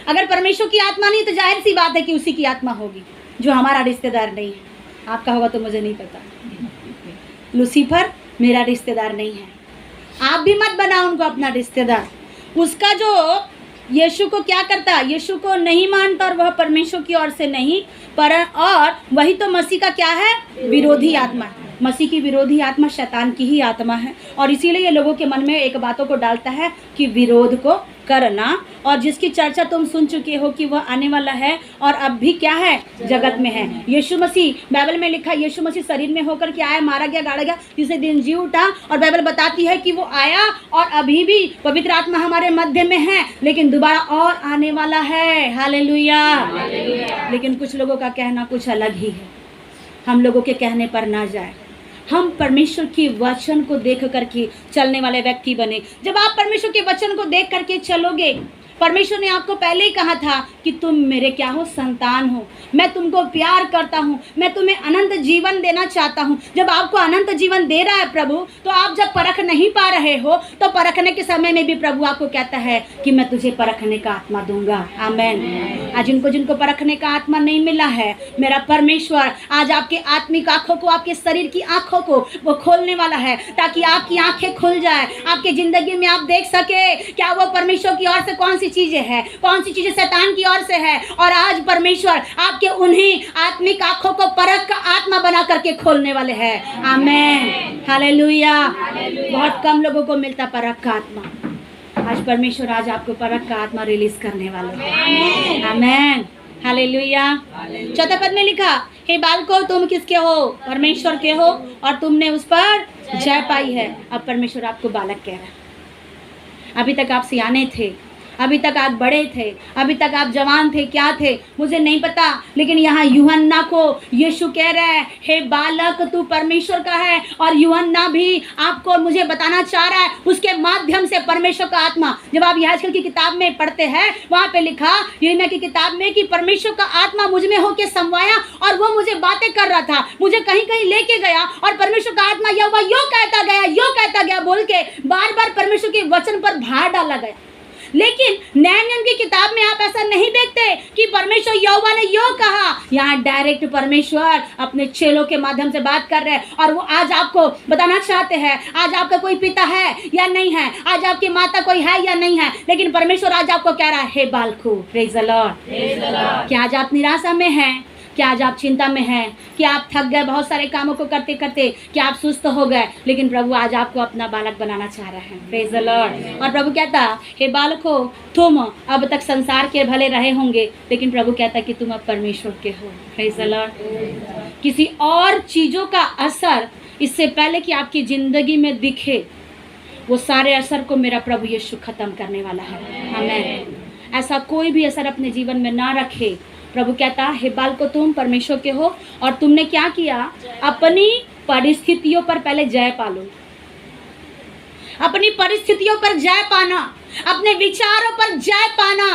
Speaker 1: अगर परमेश्वर की आत्मा नहीं तो जाहिर सी बात है कि उसी की आत्मा होगी, जो हमारा रिश्तेदार नहीं है। आपका होगा तो मुझे नहीं पता। लूसीफर मेरा रिश्तेदार नहीं है, आप भी मत बनाओ उनको अपना रिश्तेदार। उसका जो यीशु को क्या करता, यीशु को नहीं मानता और वह परमेश्वर की ओर से नहीं पर, और वही तो मसीह का क्या है? विरोधी आत्मा। मसीह की विरोधी आत्मा शैतान की ही आत्मा है। और इसीलिए ये लोगों के मन में एक बातों को डालता है कि विरोध को करना, और जिसकी चर्चा तुम सुन चुके हो कि वह आने वाला है और अब भी क्या है? जगत में है। यीशु मसीह, बाइबल में लिखा यीशु मसीह शरीर में होकर के आया, मारा गया, गाड़ा गया, तीसरे दिन जी उठा। और बाइबल बताती है कि वो आया और अभी भी पवित्र आत्मा हमारे मध्य में है, लेकिन दोबारा और आने वाला है। हालेलुया। लेकिन कुछ लोगों का कहना कुछ अलग ही है। हम लोगों के कहने पर ना जाए, हम परमेश्वर की वचन को देख करके चलने वाले व्यक्ति बने। जब आप परमेश्वर के वचन को देख करके चलोगे, परमेश्वर ने आपको पहले ही कहा था कि तुम मेरे क्या हो? संतान हो। मैं तुमको प्यार करता हूँ, मैं तुम्हें अनंत जीवन देना चाहता हूँ। जब आपको अनंत जीवन दे रहा है प्रभु, तो आप जब परख नहीं पा रहे हो तो परखने के समय में भी प्रभु आपको कहता है कि मैं तुझे परखने का आत्मा दूंगा। आमीन। आज जिनको परखने का आत्मा नहीं मिला है, मेरा परमेश्वर आज आपके आत्मिक आंखों को, आपके शरीर की आंखों को वो खोलने वाला है, ताकि आपकी आंखें खुल जाए, आपके जिंदगी में आप देख सके क्या वो परमेश्वर की ओर से कौन सी चीजें हैं, कौन सी चीजें शैतान की ओर से है। और आज परमेश्वर आपके उन्हीं आत्मिक आंखों को परख का आत्मा बना करके खोलने वाले हैं। आमीन। हालेलुया। बहुत कम लोगों को मिलता परख का आत्मा। आज परमेश्वर आज आपको परख का आत्मा रिलीज करने वाले हैं। आमीन। हालेलुया। चौथे पद में लिखा, हे बालको तुम किसके हो? परमेश्वर के हो और तुमने उस पर जय पाई है। अब परमेश्वर आपको बालक कह रहा है। अभी तक आप सियाने थे, अभी तक आप बड़े थे, अभी तक आप जवान थे, क्या थे मुझे नहीं पता, लेकिन यहाँ यूहन्ना को यीशु कह रहा है, हे बालक तू परमेश्वर का है। और यूहन्ना भी आपको मुझे बताना चाह रहा है उसके माध्यम से परमेश्वर का आत्मा। जब आप याजकल की किताब में पढ़ते हैं, वहाँ पे लिखा यूहन्ना की किताब में कि परमेश्वर का आत्मा मुझ में होके समवाया और वो मुझे बातें कर रहा था, मुझे कहीं कहीं लेके गया और परमेश्वर का आत्मा यो कहता गया बोल के बार बार परमेश्वर के वचन पर भार डाला गया। लेकिन नए नियम की किताब में आप ऐसा नहीं देखते कि परमेश्वर यहोवा ने यो कहा। यहाँ डायरेक्ट परमेश्वर अपने चेलों के माध्यम से बात कर रहे हैं और वो आज आपको बताना चाहते हैं, आज आपका कोई पिता है या नहीं है, आज आपकी माता कोई है या नहीं है, लेकिन परमेश्वर आज आपको कह रहा है, हे बालको, प्रेज द लॉर्ड। क्या आज आप निराशा में हैं? क्या आज आप चिंता में हैं? क्या आप थक गए बहुत सारे कामों को करते करते? क्या आप सुस्त हो गए? लेकिन प्रभु आज आपको अपना बालक बनाना चाह रहे हैं, प्रेज द लॉर्ड। और प्रभु कहता, हे बालको, तुम अब तक संसार के भले रहे होंगे, लेकिन प्रभु कहता कि तुम अब परमेश्वर के हो, प्रेज द लॉर्ड। किसी और चीज़ों का असर इससे पहले कि आपकी ज़िंदगी में दिखे, वो सारे असर को मेरा प्रभु यीशु खत्म करने वाला है। आमीन। ऐसा कोई भी असर अपने जीवन में ना रखे। प्रभु कहता, हे बालको, तुम परमेश्वर के हो और तुमने क्या किया? अपनी परिस्थितियों पर पहले जय पालो। अपनी परिस्थितियों पर जय पाना, अपने विचारों पर जय पाना।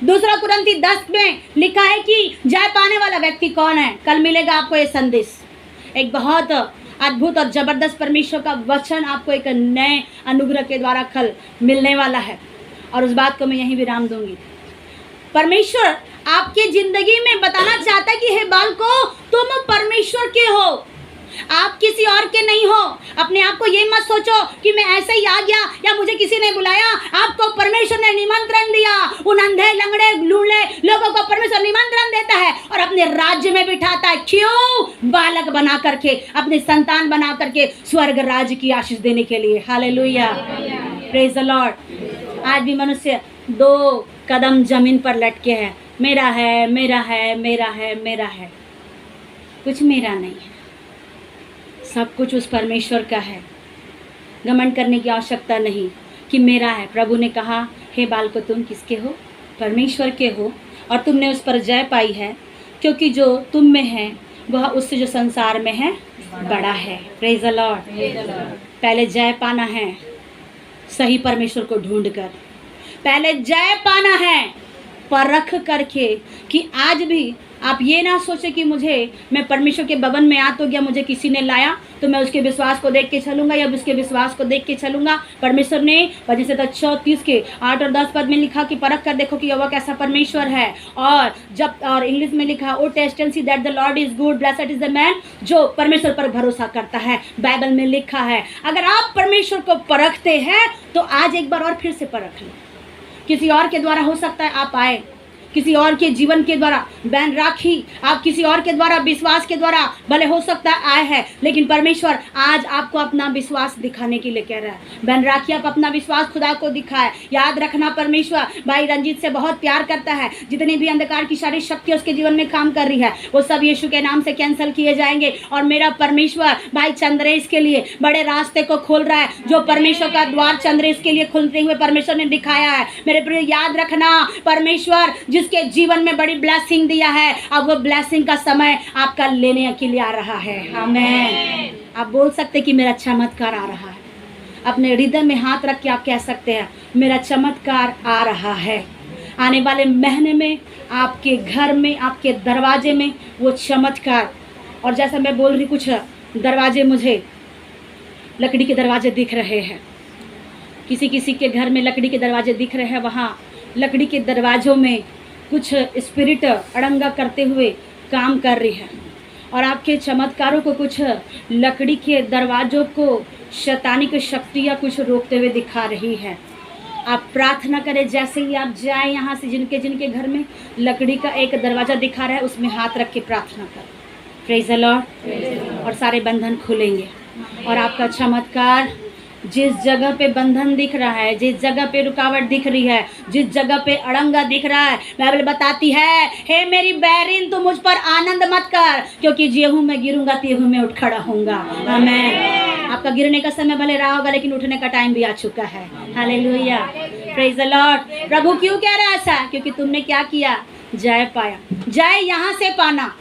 Speaker 1: 2 कुरिन्थी 10 में लिखा है कि जय पाने वाला व्यक्ति कौन है? कल मिलेगा आपको ये संदेश, एक बहुत अद्भुत और जबरदस्त परमेश्वर का वचन आपको एक नए अनुग्रह के द्वारा कल मिलने वाला है और उस बात को मैं यहीं विराम दूंगी। परमेश्वर आपके जिंदगी में बताना चाहता है कि हे बालको, तुम परमेश्वर के हो, आप किसी और के नहीं हो। अपने आप को ये मत सोचो कि मैं ऐसे ही आ गया या मुझे किसी ने बुलाया। आपको परमेश्वर ने निमंत्रण दिया। उन अंधे, लंगड़े, लूले लोगों को परमेश्वर निमंत्रण देता है और अपने राज्य में बिठाता है। क्यों? बालक बना करके, अपने संतान बना करके स्वर्ग राज्य की आशीष देने के लिए। Hallelujah, praise the lord. आज भी मनुष्य 2 कदम जमीन पर लटके हैं, मेरा है, मेरा है, मेरा है, मेरा है। कुछ मेरा नहीं है, सब कुछ उस परमेश्वर का है। घमंड करने की आवश्यकता नहीं कि मेरा है। प्रभु ने कहा, हे बालको, तुम किसके हो? परमेश्वर के हो और तुमने उस पर जय पाई है, क्योंकि जो तुम में है वह उससे जो संसार में है बड़ा है। Praise the Lord. पहले जय पाना है सही परमेश्वर को ढूंढकर, पहले जय पाना है परख करके। कि आज भी आप ये ना सोचे कि मैं परमेश्वर के भवन में आ तो गया, मुझे किसी ने लाया तो मैं उसके विश्वास को देख के चलूंगा या उसके विश्वास को देख के चलूंगा। परमेश्वर ने वजह से 34 के 8 और 10 पद में लिखा कि परख कर देखो कि यहोवा कैसा परमेश्वर है। और इंग्लिश में लिखा, O taste and see that the Lord is good, blessed is the man जो परमेश्वर पर भरोसा करता है। बाइबल में लिखा है। अगर आप परमेश्वर को परखते हैं तो आज एक बार और फिर से परख लो। किसी और के द्वारा हो सकता है आप आए, किसी और के जीवन के द्वारा बहन राखी, आप किसी और के द्वारा विश्वास के द्वारा भले हो सकता है आए हैं, लेकिन परमेश्वर आज आपको अपना विश्वास दिखाने के लिए कह रहा है। बहन राखी, आप अपना विश्वास खुदा को दिखाए। याद रखना, परमेश्वर भाई रंजीत से बहुत प्यार करता है। जितनी भी अंधकार की सारी शक्ति उसके जीवन में काम कर रही है वो सब यीशु के नाम से कैंसिल किए जाएंगे। और मेरा परमेश्वर भाई चंद्रेश के लिए बड़े रास्ते को खोल रहा है। जो परमेश्वर का द्वार चंद्रेश के लिए खुलते हुए परमेश्वर ने दिखाया है। मेरे प्रिय याद रखना, परमेश्वर जिसके जीवन में बड़ी ब्लेसिंग दिया है, अब वो ब्लेसिंग का समय आपका लेने के लिए आ रहा है। आमीन। आप बोल सकते कि मेरा चमत्कार आ रहा है। अपने हृदय में हाथ रख के आप कह सकते हैं, मेरा चमत्कार आ रहा है। आने वाले महीने में आपके घर में, आपके दरवाजे में वो चमत्कार। और जैसा मैं बोल रही, कुछ दरवाजे मुझे लकड़ी के दरवाजे दिख रहे हैं। किसी किसी के घर में लकड़ी के दरवाजे दिख रहे हैं। वहाँ लकड़ी के दरवाजों में कुछ स्पिरिट अड़ंगा करते हुए काम कर रही है और आपके चमत्कारों को, कुछ लकड़ी के दरवाजों को शैतानी की शक्तियाँ कुछ रोकते हुए दिखा रही है। आप प्रार्थना करें, जैसे ही आप जाएं यहाँ से, जिनके जिनके घर में लकड़ी का एक दरवाज़ा दिखा रहा है उसमें हाथ रख के प्रार्थना करें। Praise the Lord. और सारे बंधन खुलेंगे और आपका चमत्कार, जिस जगह पे बंधन दिख रहा है, जिस जगह पे रुकावट दिख रही है, जिस जगह पे अड़ंगा दिख रहा है, बाइबल बताती है, हे मेरी बैरिन तू मुझ पर आनंद मत कर, क्योंकि जेहू मैं गिरूंगा तेहू मैं उठ खड़ा होऊंगा। आमीन। आपका गिरने का समय भले रहा होगा, लेकिन उठने का टाइम भी आ चुका है। Hallelujah, praise the Lord. प्रभु क्यों कह रहा है ऐसा? क्योंकि तुमने क्या किया? जय पाया। जय यहाँ से पाना।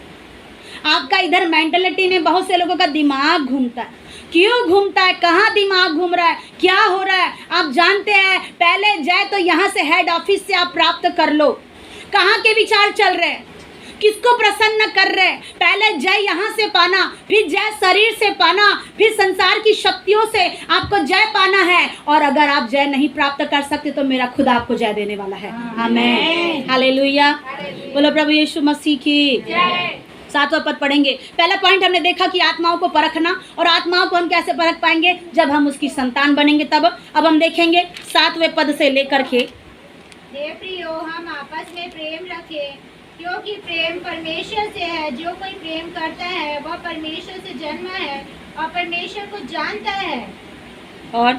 Speaker 1: आपका इधर मेंटलिटी में बहुत से लोगों का दिमाग घूमता है। क्यों घूमता है? कहाँ दिमाग घूम रहा है? क्या हो रहा है? आप जानते हैं, पहले जय तो यहाँ से हेड ऑफिस से आप प्राप्त कर लो। कहाँ के विचार चल रहे हैं? किसको प्रसन्न कर रहे हैं? पहले जय यहाँ से पाना, फिर जय शरीर से पाना, फिर संसार की शक्तियों से आपको जय पाना है। और अगर आप जय नहीं प्राप्त कर सकते तो मेरा खुदा आपको जय देने वाला है। आमीन, हालेलुया। बोलो प्रभु यीशु मसीह की जय। 7वां पद पढ़ेंगे। पहला पॉइंट हमने देखा कि आत्माओं को परखना, और आत्माओं को हम कैसे परख पाएंगे? जब हम उसकी संतान बनेंगे तब। अब हम देखेंगे 7वें पद से लेकर के,
Speaker 2: हे प्रियो, हम आपस में प्रेम रखें, क्योंकि प्रेम परमेश्वर से है। जो कोई प्रेम करता है वह परमेश्वर से जन्मा है और परमेश्वर को जानता है।
Speaker 1: और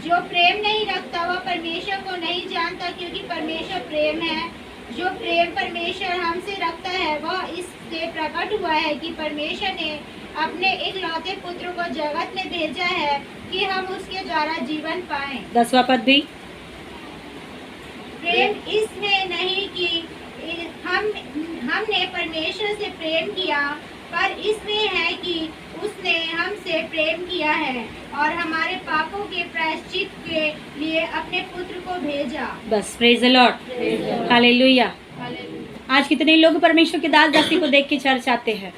Speaker 2: जो प्रेम नहीं रखता वह परमेश्वर को नहीं जानता, क्योंकि परमेश्वर प्रेम है। जो प्रेम परमेश्वर हमसे रखता है वह इससे प्रकट हुआ है कि परमेश्वर ने अपने इकलौते पुत्र को जगत में भेजा है कि हम उसके द्वारा जीवन पाएं।
Speaker 1: 10वां पद भी,
Speaker 2: प्रेम इसमें नहीं कि हमने परमेश्वर से प्रेम किया, पर इसमें है कि उसने हमसे प्रेम किया है और हमारे पापों के प्रायश्चित के लिए अपने पुत्र को भेजा। बस,
Speaker 1: प्रेज द लॉर्ड, हालेलुया। आज कितने लोग परमेश्वर के दास दासी को देख के चर्च आते हैं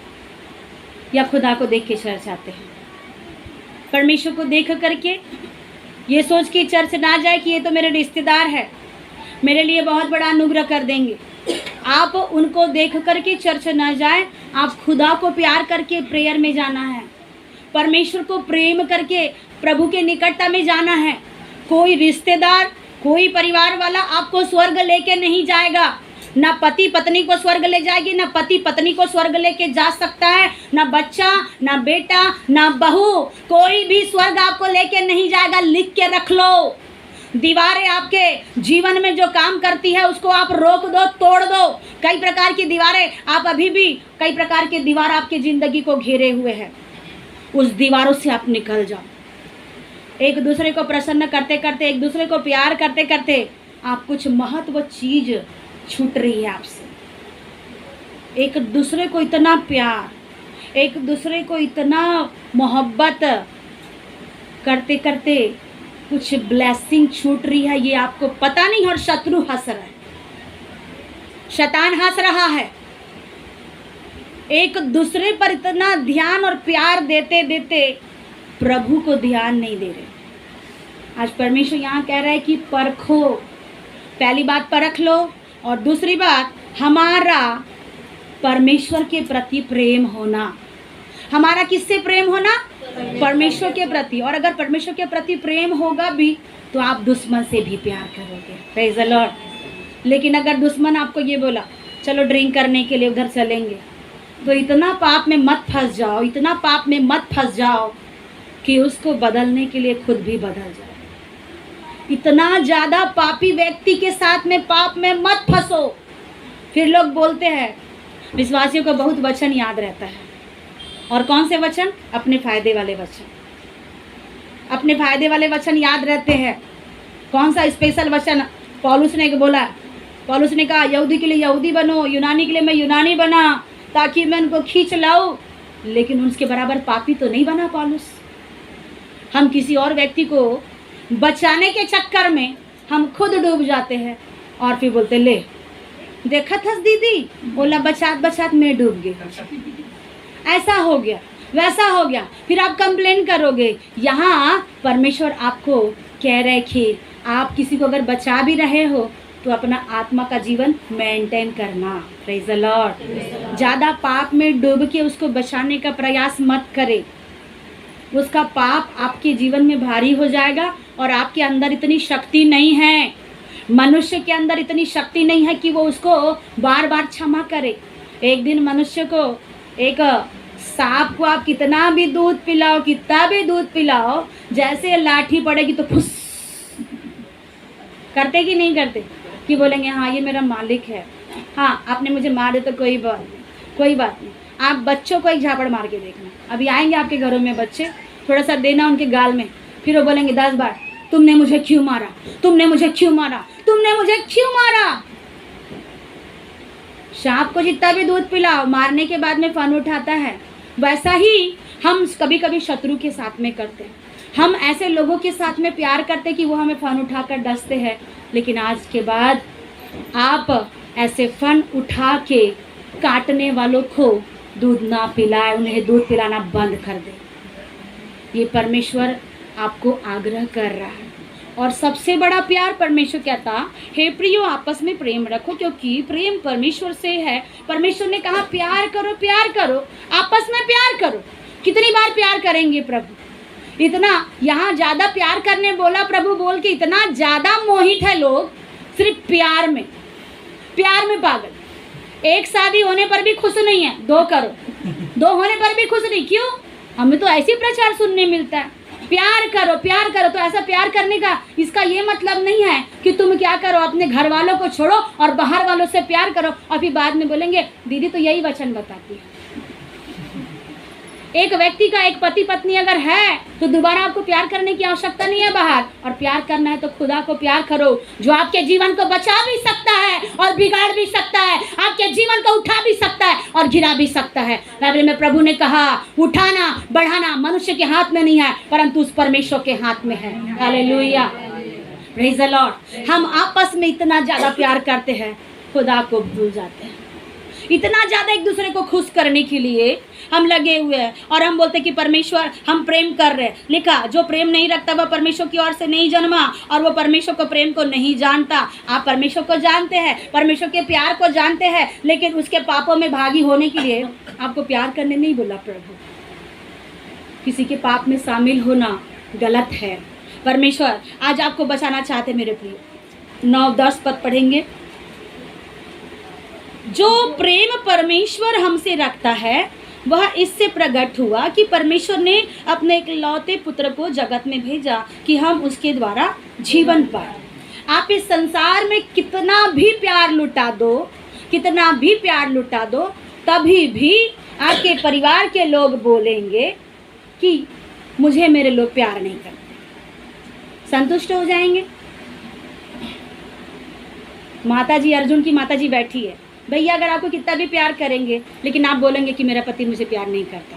Speaker 1: या खुदा को देख के चर्च आते हैं? परमेश्वर को देख करके ये सोच के चर्च ना जाए कि ये तो मेरे रिश्तेदार है, मेरे लिए बहुत बड़ा अनुग्रह कर देंगे। आप उनको देख करके चर्च ना जाए, आप खुदा को प्यार करके प्रेयर में जाना है, परमेश्वर को प्रेम करके प्रभु के निकटता में जाना है। कोई रिश्तेदार, कोई परिवार वाला आपको स्वर्ग लेके नहीं जाएगा। ना पति पत्नी को स्वर्ग ले जाएगी, ना पति पत्नी को स्वर्ग लेके जा सकता है, ना बच्चा, ना बेटा, ना बहू, कोई भी स्वर्ग आपको लेके नहीं जाएगा। लिख के रख लो। दीवारें आपके जीवन में जो काम करती है उसको आप रोक दो, तोड़ दो। कई प्रकार की दीवारें, आप अभी भी कई प्रकार के दीवार आपके जिंदगी को घेरे हुए हैं, उस दीवारों से आप निकल जाओ। एक दूसरे को प्रसन्न करते करते, एक दूसरे को प्यार करते करते आप कुछ महत्व चीज छूट रही है आपसे। एक दूसरे को इतना प्यार, एक दूसरे को इतना मोहब्बत करते करते कुछ ब्लेसिंग छूट रही है, ये आपको पता नहीं। और शत्रु हंस रहा है, शैतान हंस रहा है। एक दूसरे पर इतना ध्यान और प्यार देते देते प्रभु को ध्यान नहीं दे रहे। आज परमेश्वर यहाँ कह रहा है कि परखो। पहली बात परख लो, और दूसरी बात हमारा परमेश्वर के प्रति प्रेम होना। हमारा किससे प्रेम होना? परमेश्वर के प्रति। और अगर परमेश्वर के प्रति प्रेम होगा भी तो आप दुश्मन से भी प्यार करोगे। Praise the Lord. लेकिन अगर दुश्मन आपको ये बोला चलो ड्रिंक करने के लिए उधर चलेंगे, तो इतना पाप में मत फंस जाओ, इतना पाप में मत फंस जाओ कि उसको बदलने के लिए खुद भी बदल जाओ। इतना ज़्यादा पापी व्यक्ति के साथ में पाप में मत फंसो। फिर लोग बोलते हैं विश्वासियों को बहुत वचन याद रहता है। और कौन से वचन? अपने फायदे वाले वचन। अपने फायदे वाले वचन याद रहते हैं। कौन सा स्पेशल वचन पौलुस ने बोला? पौलुस ने कहा यहूदी के लिए यहूदी बनो, यूनानी के लिए मैं यूनानी बना, ताकि मैं उनको खींच लाऊं। लेकिन उसके बराबर पापी तो नहीं बना पौलुस। हम किसी और व्यक्ति को बचाने के चक्कर में हम खुद डूब जाते हैं और फिर बोलते ले देखा था दीदी, बोला बचात बचात मैं डूब गई, ऐसा हो गया, वैसा हो गया। फिर आप कंप्लेन करोगे। यहाँ परमेश्वर आपको कह रहे कि आप किसी को अगर बचा भी रहे हो तो अपना आत्मा का जीवन मेंटेन करना। Praise the Lord. ज़्यादा पाप में डूब के उसको बचाने का प्रयास मत करें। उसका पाप आपके जीवन में भारी हो जाएगा और आपके अंदर इतनी शक्ति नहीं है, मनुष्य के अंदर इतनी शक्ति नहीं है कि वो उसको बार बार क्षमा करे। एक दिन मनुष्य को, एक सांप को आप कितना भी दूध पिलाओ, कितना भी दूध पिलाओ, जैसे लाठी पड़ेगी तो फुस करते कि नहीं करते? कि बोलेंगे हाँ ये मेरा मालिक है, हाँ आपने मुझे मार दे तो कोई बात नहीं, कोई बात नहीं। आप बच्चों को एक झापड़ मार के देखना, अभी आएंगे आपके घरों में बच्चे, थोड़ा सा देना उनके गाल में, फिर वो बोलेंगे 10 बार तुमने मुझे क्यों मारा, तुमने मुझे क्यों मारा, तुमने मुझे क्यों मारा। सांप को जितना भी दूध पिलाओ, मारने के बाद में फन उठाता है। वैसा ही हम कभी कभी शत्रु के साथ में करते हैं। हम ऐसे लोगों के साथ में प्यार करते कि वो हमें फन उठाकर डसते हैं। लेकिन आज के बाद आप ऐसे फन उठा के काटने वालों को दूध ना पिलाए, उन्हें दूध पिलाना बंद कर दे। ये परमेश्वर आपको आग्रह कर रहा है। और सबसे बड़ा प्यार परमेश्वर कहता, हे प्रियो आपस में प्रेम रखो, क्योंकि प्रेम परमेश्वर से है। परमेश्वर ने कहा प्यार करो, प्यार करो, आपस में प्यार करो। कितनी बार प्यार करेंगे प्रभु? इतना, यहाँ ज़्यादा प्यार करने बोला प्रभु बोल के, इतना ज़्यादा मोहित है लोग सिर्फ प्यार में पागल। एक शादी होने पर भी खुश नहीं है, 2 करो, 2 होने पर भी खुश नहीं। क्यों? हमें तो ऐसी प्रचार सुनने मिलता है, प्यार करो प्यार करो। तो ऐसा प्यार करने का इसका ये मतलब नहीं है कि तुम क्या करो, अपने घर वालों को छोड़ो और बाहर वालों से प्यार करो और फिर बाद में बोलेंगे दीदी तो यही वचन बताती है। एक व्यक्ति का एक पति पत्नी अगर है तो दोबारा आपको प्यार करने की आवश्यकता नहीं है बाहर। और प्यार करना है तो खुदा को प्यार करो, जो आपके जीवन को बचा भी सकता है और बिगाड़ भी सकता है, आपके जीवन को उठा भी सकता है और गिरा भी सकता है। बाइबल में प्रभु ने कहा उठाना बढ़ाना मनुष्य के हाथ में नहीं है, परंतु उस परमेश्वर के हाथ में है। Hallelujah, praise the Lord. हम आपस में इतना ज्यादा प्यार करते हैं, खुदा को भूल जाते हैं। इतना ज्यादा एक दूसरे को खुश करने के लिए हम लगे हुए हैं और हम बोलते हैं कि परमेश्वर हम प्रेम कर रहे हैं। लिखा, जो प्रेम नहीं रखता वह परमेश्वर की ओर से नहीं जन्मा और वो परमेश्वर को प्रेम को नहीं जानता। आप परमेश्वर को जानते हैं, परमेश्वर के प्यार को जानते हैं, लेकिन उसके पापों में भागी होने के लिए आपको प्यार करने नहीं बोला प्रभु। किसी के पाप में शामिल होना गलत है। परमेश्वर आज आपको बचाना चाहते मेरे प्रिय। 9-10 पद पढ़ेंगे। जो प्रेम परमेश्वर हमसे रखता है वह इससे प्रकट हुआ कि परमेश्वर ने अपने इकलौते पुत्र को जगत में भेजा कि हम उसके द्वारा जीवन पाए। आप इस संसार में कितना भी प्यार लुटा दो, कितना भी प्यार लुटा दो, तभी भी आपके परिवार के लोग बोलेंगे कि मुझे मेरे लोग प्यार नहीं करते। संतुष्ट हो जाएंगे। माताजी, अर्जुन की माताजी बैठी है, भैया अगर आपको कितना भी प्यार करेंगे लेकिन आप बोलेंगे कि मेरा पति मुझे प्यार नहीं करता।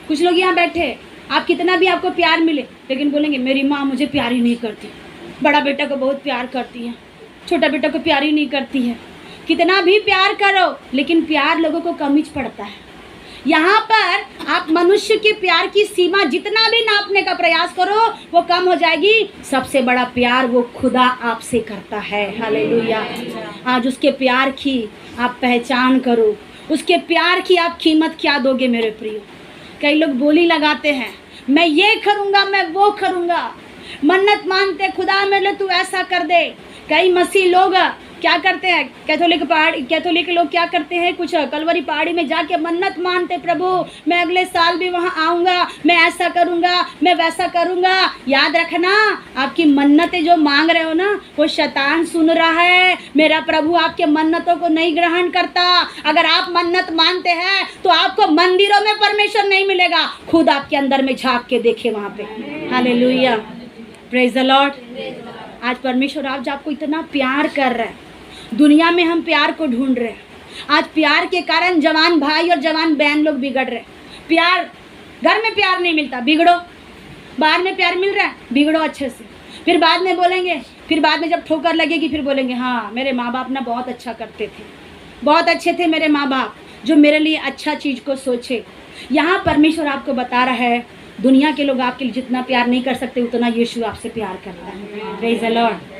Speaker 1: कुछ लोग यहाँ बैठे, आप कितना भी आपको प्यार मिले लेकिन बोलेंगे मेरी माँ मुझे प्यार ही नहीं करती, बड़ा बेटा को बहुत प्यार करती है, छोटा बेटा को प्यार ही नहीं करती है। कितना भी प्यार करो लेकिन प्यार लोगों को कमीज पड़ता है। यहाँ पर आप मनुष्य के प्यार की सीमा जितना भी नापने का प्रयास करो वो कम हो जाएगी। सबसे बड़ा प्यार वो खुदा आपसे करता है। हालेलुया। आज उसके प्यार की आप पहचान करो, उसके प्यार की आप कीमत क्या दोगे मेरे प्रियो। कई लोग बोली लगाते हैं मैं ये करूँगा, मैं वो करूँगा, मन्नत मानते खुदा मेरे तू ऐसा कर दे। कई मसीह लोग क्या करते हैं, कैथोलिक लोग क्या करते हैं, कुछ कलवरी पहाड़ी में जाके मन्नत मानते, प्रभु मैं अगले साल भी वहाँ आऊँगा, मैं ऐसा करूँगा, मैं वैसा करूँगा। याद रखना, आपकी मन्नतें जो मांग रहे हो ना वो शैतान सुन रहा है। मेरा प्रभु आपके मन्नतों को नहीं ग्रहण करता। अगर आप मन्नत मानते हैं तो आपको मंदिरों में परमेश्वर नहीं मिलेगा, खुद आपके अंदर में झाँक के देखे वहाँ पे। Hallelujah, praise the lord. आज परमेश्वर आज आपको इतना प्यार कर रहा है। दुनिया में हम प्यार को ढूंढ रहे हैं। आज प्यार के कारण जवान भाई और जवान बहन लोग बिगड़ रहे हैं। प्यार, घर में प्यार नहीं मिलता, बिगड़ो। बाहर में प्यार मिल रहा है, बिगड़ो अच्छे से। फिर बाद में बोलेंगे, फिर बाद में जब ठोकर लगेगी फिर बोलेंगे हाँ मेरे माँ बाप ना बहुत अच्छा करते थे, बहुत अच्छे थे मेरे माँ बाप जो मेरे लिए अच्छा चीज़ को सोचे। यहाँ परमेश्वर आपको बता रहा है दुनिया के लोग आपके लिए जितना प्यार नहीं कर सकते उतना यीशु आपसे प्यार करता है। Praise the Lord.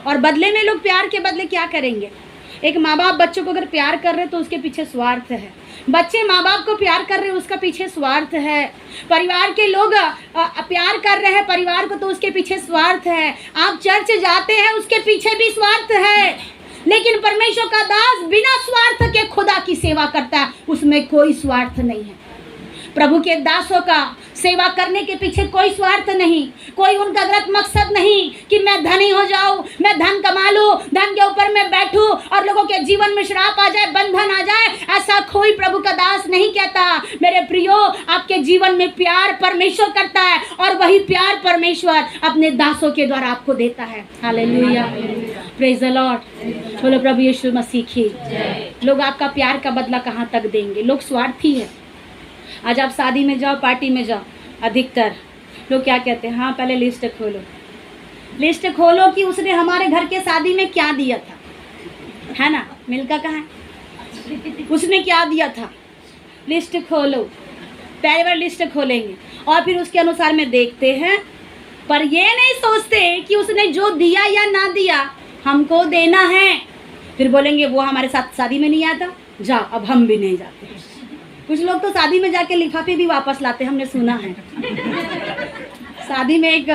Speaker 1: और बदले में लोग प्यार के बदले क्या करेंगे। एक माँ बाप बच्चों को अगर प्यार कर रहे तो उसके पीछे स्वार्थ है। बच्चे माँ बाप को प्यार कर रहे हैं उसका पीछे स्वार्थ है। परिवार के लोग प्यार कर रहे हैं परिवार को तो उसके पीछे स्वार्थ है। आप चर्च जाते हैं उसके पीछे भी स्वार्थ है। लेकिन परमेश्वर का दास बिना स्वार्थ के खुदा की सेवा करता है, उसमें कोई स्वार्थ नहीं है। प्रभु के दासों का सेवा करने के पीछे कोई स्वार्थ नहीं, कोई उनका गलत मकसद नहीं कि मैं धनी हो जाऊं, मैं धन कमा लूं, धन के ऊपर मैं बैठूं और लोगों के जीवन में श्राप आ जाए, बंधन आ जाए। ऐसा कोई प्रभु का दास नहीं कहता। मेरे प्रियो, आपके जीवन में प्यार परमेश्वर करता है और वही प्यार परमेश्वर अपने दासों के द्वारा आपको देता है। Hallelujah, praise the Lord. बोलो प्रभु यीशु मसीह की। लोग आपका प्यार का बदला कहाँ तक देंगे। लोग स्वार्थी है। आज आप शादी में जाओ, पार्टी में जाओ, अधिकतर लोग क्या कहते हैं, हाँ पहले लिस्ट खोलो, लिस्ट खोलो कि उसने हमारे घर के शादी में क्या दिया था, है ना। मिल्का कहाँ है? उसने क्या दिया था? लिस्ट खोलो, पहले बार लिस्ट खोलेंगे और फिर उसके अनुसार में देखते हैं, पर ये नहीं सोचते कि उसने जो दिया या ना दिया हमको देना है। फिर बोलेंगे वो हमारे साथ शादी में नहीं आया था, जाओ अब हम भी नहीं जाते। कुछ लोग तो शादी में जाके लिफाफे भी वापस लाते, हमने सुना है। शादी में एक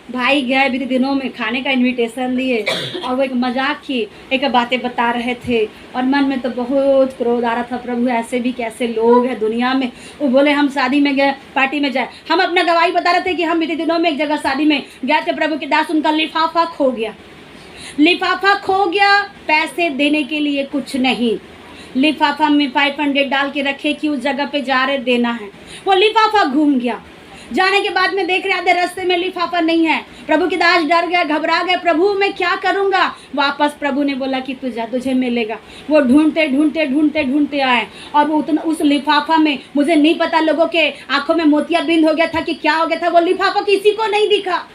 Speaker 1: भाई गए बीते दिनों में, खाने का इनविटेशन दिए और वो एक मजाक की एक बातें बता रहे थे और मन में तो बहुत क्रोध आ रहा था, प्रभु ऐसे भी कैसे लोग हैं दुनिया में। वो बोले हम शादी में गए, पार्टी में जाए, हम अपना गवाही बता रहे थे कि हम बीते दिनों में एक जगह शादी में गए थे, प्रभु के दास, उनका लिफाफा खो गया। लिफाफा खो गया, पैसे देने के लिए कुछ नहीं, लिफाफा में 500 डाल के रखे कि उस जगह पे जा रहे देना है। वो लिफाफा घूम गया, जाने के बाद में देख रहे आधे रास्ते में लिफाफा नहीं है। प्रभु के दास डर गए, घबरा गए, प्रभु मैं क्या करूँगा। वापस प्रभु ने बोला कि तू जा, तुझे मिलेगा। वो ढूंढते ढूंढते ढूंढते ढूंढते आए और वो उतना उस लिफाफा में, मुझे नहीं पता लोगों के आंखों में मोतियाबिंद हो गया था कि क्या हो गया था, वो लिफाफा किसी को नहीं दिखा,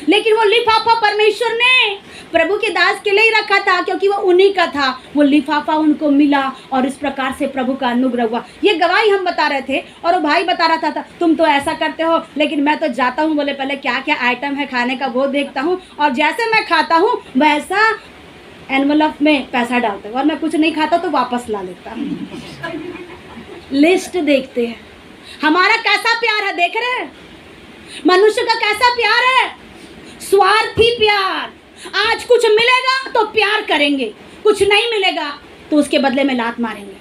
Speaker 1: लेकिन वो लिफाफा परमेश्वर ने प्रभु के दास के लिए ही रखा था, क्योंकि वो उन्हीं का था। वो लिफाफा उनको मिला और इस प्रकार से प्रभु का अनुग्रह हुआ। ये गवाही हम बता रहे थे और वो भाई बता रहा था तुम तो ऐसा करते हो, लेकिन मैं तो जाता हूँ, बोले पहले क्या क्या आइटम है खाने का वो देखता हूँ और जैसे मैं खाता हूँ वैसा एनवलप में पैसा डालता हूँ और मैं कुछ नहीं खाता तो वापस ला लेता हूँ। लिस्ट देखते हैं हमारा कैसा प्यार है, देख रहे हैं मनुष्य का कैसा प्यार है, स्वार्थी प्यार। आज कुछ मिलेगा तो प्यार करेंगे, कुछ नहीं मिलेगा तो उसके बदले में लात मारेंगे।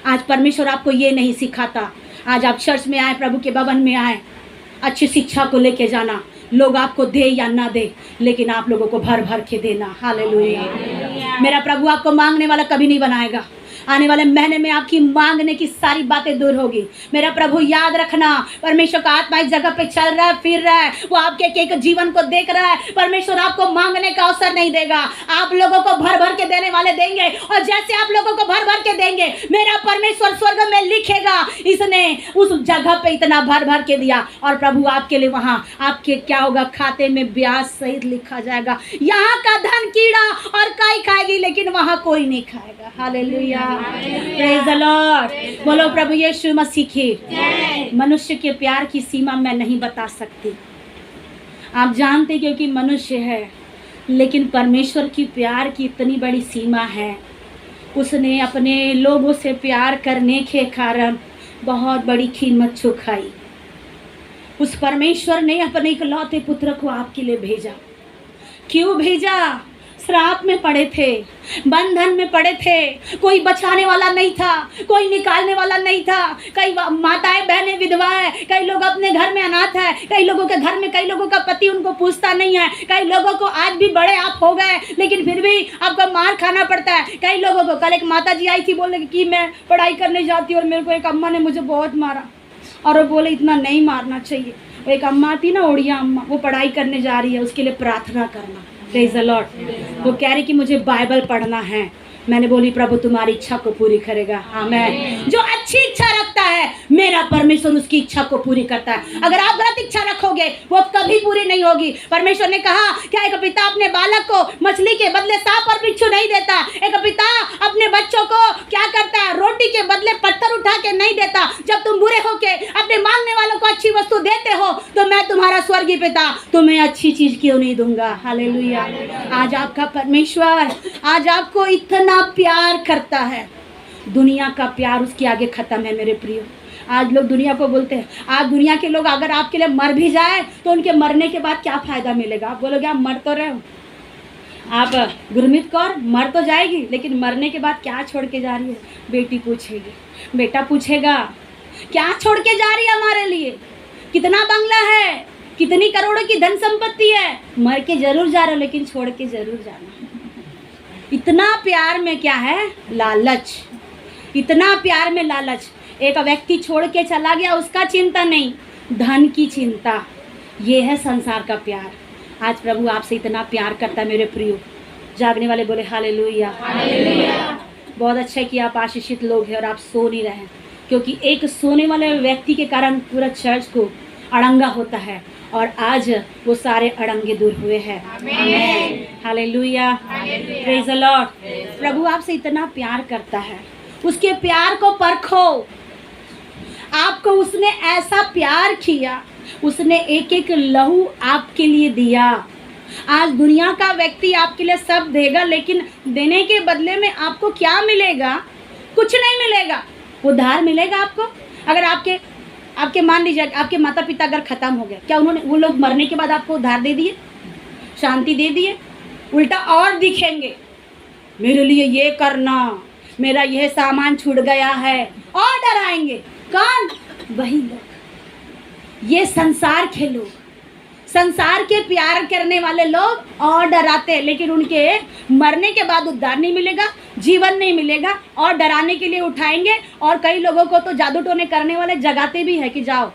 Speaker 1: आज परमेश्वर आपको ये नहीं सिखाता। आज आप चर्च में आए, प्रभु के भवन में आए, अच्छी शिक्षा को लेके जाना, लोग आपको दे या ना दे, लेकिन आप लोगों को भर भर के देना। हालेलुया। मेरा प्रभु आपको मांगने वाला कभी नहीं बनाएगा। आने वाले महीने में आपकी मांगने की सारी बातें दूर होगी। मेरा प्रभु याद रखना, परमेश्वर का आत्मा इस जगह पे चल रहा है, फिर रहा है, वो आपके एक एक जीवन को देख रहा है। परमेश्वर आपको मांगने का अवसर नहीं देगा, आप लोगों को भर भर के देने वाले देंगे। और जैसे आप लोगों को भर भर के देंगे, मेरा परमेश्वर स्वर्ग में लिखेगा इसने उस जगह पे इतना भर भर के दिया, और प्रभु आपके लिए वहाँ आपके क्या होगा, खाते में ब्याज सहित लिखा जाएगा। यहाँ का धन कीड़ा और काई खाएगी, लेकिन वहाँ कोई नहीं खाएगा। Hallelujah, praise the Lord. बोलो प्रभु यीशु मसीह की। मनुष्य के प्यार की सीमा मैं नहीं बता सकती, आप जानते, क्योंकि मनुष्य है, लेकिन परमेश्वर की प्यार की इतनी बड़ी सीमा है। उसने अपने लोगों से प्यार करने के कारण बहुत बड़ी कीमत चुकाई। उस परमेश्वर ने अपने इकलौते पुत्र को आपके लिए भेजा। क्यों भेजा? श्राप में पड़े थे, बंधन में पड़े थे, कोई बचाने वाला नहीं था, कोई निकालने वाला नहीं था। कई माताएं बहनें विधवा है, कई लोग अपने घर में अनाथ है, कई लोगों के घर में कई लोगों का पति उनको पूछता नहीं है, कई लोगों को आज भी बड़े आप हो गए लेकिन फिर भी आपको मार खाना पड़ता है। कई लोगों को, कल एक माता जी आई थी बोलने कि मैं पढ़ाई करने जाती हूँ और मेरे को एक अम्मा ने मुझे बहुत मारा, और वो बोले इतना नहीं मारना चाहिए। वो एक अम्मा थी ना, ओड़िया अम्मा, वो पढ़ाई करने जा रही है, उसके लिए प्रार्थना करना। Praise the Lord. वो कह रही कि मुझे बाइबल पढ़ना है। मैंने बोली प्रभु तुम्हारी इच्छा को पूरी करेगा। आमीन। जो अच्छी इच्छा रखता है मेरा परमेश्वर उसकी इच्छा को पूरी करता है। अगर आप गलत इच्छा रखोगे वो कभी पूरी नहीं होगी। परमेश्वर ने कहा क्या एक पिता अपने बालक को मछली के बदले सांप और बिच्छू नहीं देता। एक पिता अपने बच्चों को क्या करता है, रोटी के बदले पत्थर उठा के नहीं देता। जब तुम बुरे होके अपने मांगने वालों को अच्छी वस्तु देते हो तो मैं तुम्हारा स्वर्गीय पिता तुम्हें अच्छी चीज क्यों नहीं दूंगा। हालेलुया। आज आपका परमेश्वर आज आपको इतना प्यार करता है, दुनिया का प्यार उसके आगे खत्म है। मेरे प्रियो, आज लोग दुनिया को बोलते हैं, आज दुनिया के लोग अगर आपके लिए मर भी जाए तो उनके मरने के बाद क्या फायदा मिलेगा। आप बोलोगे आप मर तो रहे हो, आप गुरमीत कौर मर तो जाएगी लेकिन मरने के बाद क्या छोड़ के जा रही है। बेटी पूछेगी, बेटा पूछेगा क्या छोड़ के जा रही है हमारे लिए, कितना बंगला है, कितनी करोड़ों की धन संपत्ति है। मर के जरूर जा रहे हो लेकिन छोड़ के जरूर जाना। इतना प्यार में क्या है, लालच। इतना प्यार में लालच। एक व्यक्ति छोड़ के चला गया, उसका चिंता नहीं, धन की चिंता। ये है संसार का प्यार। आज प्रभु आपसे इतना प्यार करता है मेरे प्रियो। जागने वाले बोले हालेलुया। बहुत अच्छा है कि आप आशीषित लोग हैं और आप सो नहीं रहे, क्योंकि एक सोने वाले व्यक्ति के कारण पूरा चर्च को अड़ंगा होता है और आज वो सारे अड़ंगे दूर हुए हैं। Hallelujah, praise the Lord. प्रभु आपसे इतना प्यार करता है, उसके प्यार को परखो। आपको उसने ऐसा प्यार किया, उसने एक एक लहू आपके लिए दिया। आज दुनिया का व्यक्ति आपके लिए सब देगा, लेकिन देने के बदले में आपको क्या मिलेगा? कुछ नहीं मिलेगा। उधार मिलेगा आपको। अगर आपके मान लीजिए आपके माता पिता अगर खत्म हो गया, क्या वो लोग मरने के बाद आपको उधार दे दिए, शांति दे दिए? उल्टा और दिखेंगे, मेरे लिए ये करना, मेरा यह सामान छूट गया है, और डराएंगे। कौन? वही लोग, ये संसार के लोग, संसार के प्यार करने वाले लोग और डराते हैं, लेकिन उनके मरने के बाद उद्धार नहीं मिलेगा, जीवन नहीं मिलेगा, और डराने के लिए उठाएंगे। और कई लोगों को तो जादू टोने करने वाले जगाते भी है कि जाओ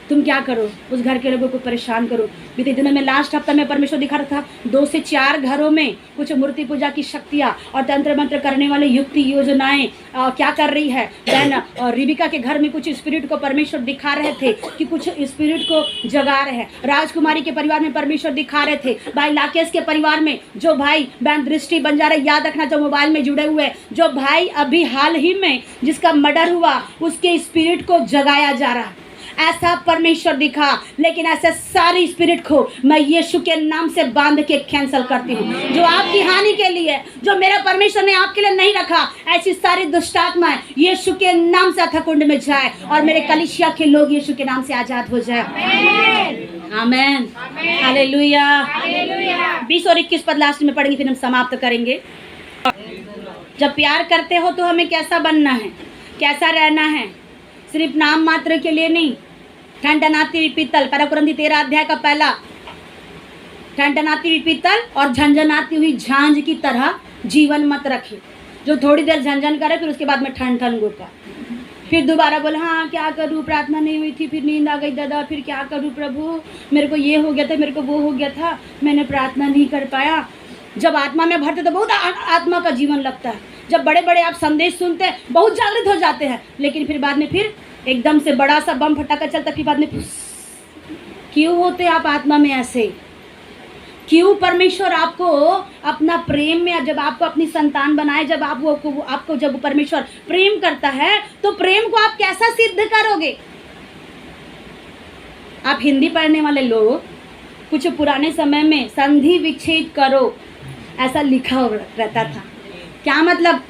Speaker 1: तुम क्या करो, उस घर के लोगों को परेशान करो। बीते दिनों में लास्ट हफ्ता में परमेश्वर दिखा रहा था 2 से 4 घरों में कुछ मूर्ति पूजा की शक्तियाँ और तंत्र मंत्र करने वाले युक्ति योजनाएं क्या कर रही है। देन और रिबिका के घर में कुछ स्पिरिट को परमेश्वर दिखा रहे थे कि कुछ स्पिरिट को जगा रहे हैं। राजकुमारी के परिवार में परमेश्वर दिखा रहे थे। भाई लाकेश के परिवार में जो भाई बैन दृष्टि बन जा रहे, याद रखना जो मोबाइल में जुड़े हुए, जो भाई अभी हाल ही में जिसका मर्डर हुआ, उसके स्पिरिट को जगाया जा रहा। ऐसा परमेश्वर दिखा। लेकिन ऐसे सारी स्पिरिट को मैं यीशु के नाम से बांध के कैंसिल करती हूँ। जो आपकी हानि के लिए, जो मेरा परमेश्वर ने आपके लिए नहीं रखा, ऐसी सारी दुष्टात्माएं यीशु के नाम से अथकुंड में जाए और मेरे कलीसिया के लोग यीशु के नाम से आजाद हो जाए। आमेन, हालेलुया। 20 और 21 पद लास्ट में पढ़ेंगे, फिर हम समाप्त करेंगे। जब प्यार करते हो तो हमें कैसा बनना है, कैसा रहना है? सिर्फ नाम मात्र के लिए नहीं। ठनठनाती हुई पीतल, परकुरंदी 13 अध्याय का पहला, ठनठनाती हुई पीतल और झंझनाती हुई झांझ की तरह जीवन मत रखे, जो थोड़ी देर झंझन करे फिर उसके बाद में ठन ठन गुपा, फिर दोबारा बोले हाँ क्या करूँ, प्रार्थना नहीं हुई थी, फिर नींद आ गई दादा, फिर क्या करूँ प्रभु, मेरे को ये हो गया था, मेरे को वो हो गया था, मैंने प्रार्थना नहीं कर पाया। जब आत्मा में भरते तो बहुत आत्मा का जीवन लगता है। जब बड़े बड़े आप संदेश सुनते हैं बहुत जागृत हो जाते हैं, लेकिन फिर बाद में फिर एकदम से बड़ा सा बम फटाका चलता, फिर बाद में क्यों होते आप आत्मा में ऐसे? क्यों परमेश्वर आपको अपना प्रेम में, जब आपको अपनी संतान बनाए, जब आप आपको जब परमेश्वर प्रेम करता है तो प्रेम को आप कैसा सिद्ध करोगे? आप हिंदी पढ़ने वाले लोग, कुछ पुराने समय में संधि विच्छेद करो ऐसा लिखा रहता था। क्या मतलब?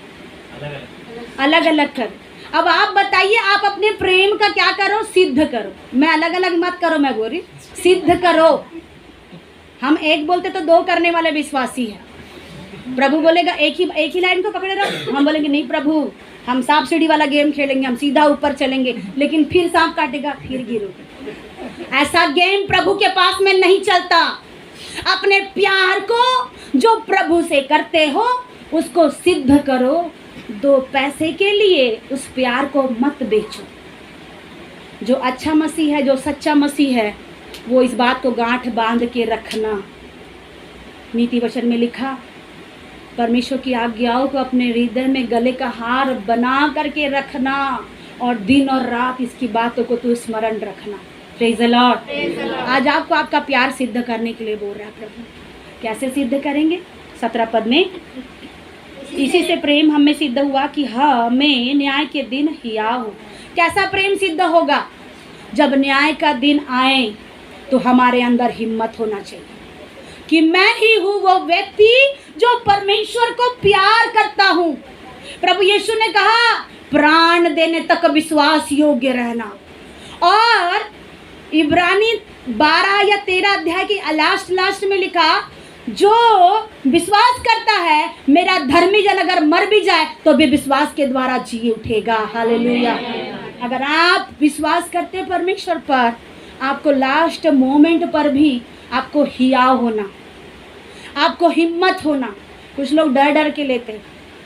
Speaker 1: अलग अलग कर। अब आप बताइए, आप अपने प्रेम का क्या करो? सिद्ध करो। मैं अलग अलग मत करो, मैं बोल रही सिद्ध करो। हम एक बोलते तो 2 करने वाले विश्वासी हैं। प्रभु बोलेगा एक ही लाइन को पकड़े रहो, हम बोलेंगे नहीं प्रभु, हम सांप सीढ़ी वाला गेम खेलेंगे, हम सीधा ऊपर चलेंगे, लेकिन फिर सांप काटेगा, फिर गिरोगे। ऐसा गेम प्रभु के पास में नहीं चलता। अपने प्यार को जो प्रभु से करते हो उसको सिद्ध करो। 2 पैसे के लिए उस प्यार को मत बेचो। जो अच्छा मसीह है, जो सच्चा मसीह है, वो इस बात को गांठ बांध के रखना। नीति वचन में लिखा, परमेश्वर की आज्ञाओं को अपने हृदय में गले का हार बना करके रखना और दिन और रात इसकी बातों को तू स्मरण रखना। Praise the lord. आज आपको आपका प्यार सिद्ध करने के लिए बोल रहा है प्रभु। कैसे सिद्ध करेंगे? 17 पद में, इसी से प्रेम हमें सिद्ध हुआ कि हमें न्याय के दिन हियाव हो। कैसा प्रेम सिद्ध होगा? जब न्याय का दिन आए तो हमारे अंदर हिम्मत होना चाहिए कि मैं ही हूँ वो व्यक्ति जो परमेश्वर को प्यार करता हूँ। प्रभु यीशु ने कहा प्राण देने तक विश्वास योग्य रहना। और इब्रानी 12 या 13 अध्याय की लास्ट में लिखा, जो विश्वास करता है मेरा धर्मी जन अगर मर भी जाए तो भी विश्वास के द्वारा जी उठेगा। हालेलुया। अगर आप विश्वास करते परमेश्वर पर, आपको लास्ट मोमेंट पर भी आपको हियाव होना, आपको हिम्मत होना। कुछ लोग डर डर के लेते हैं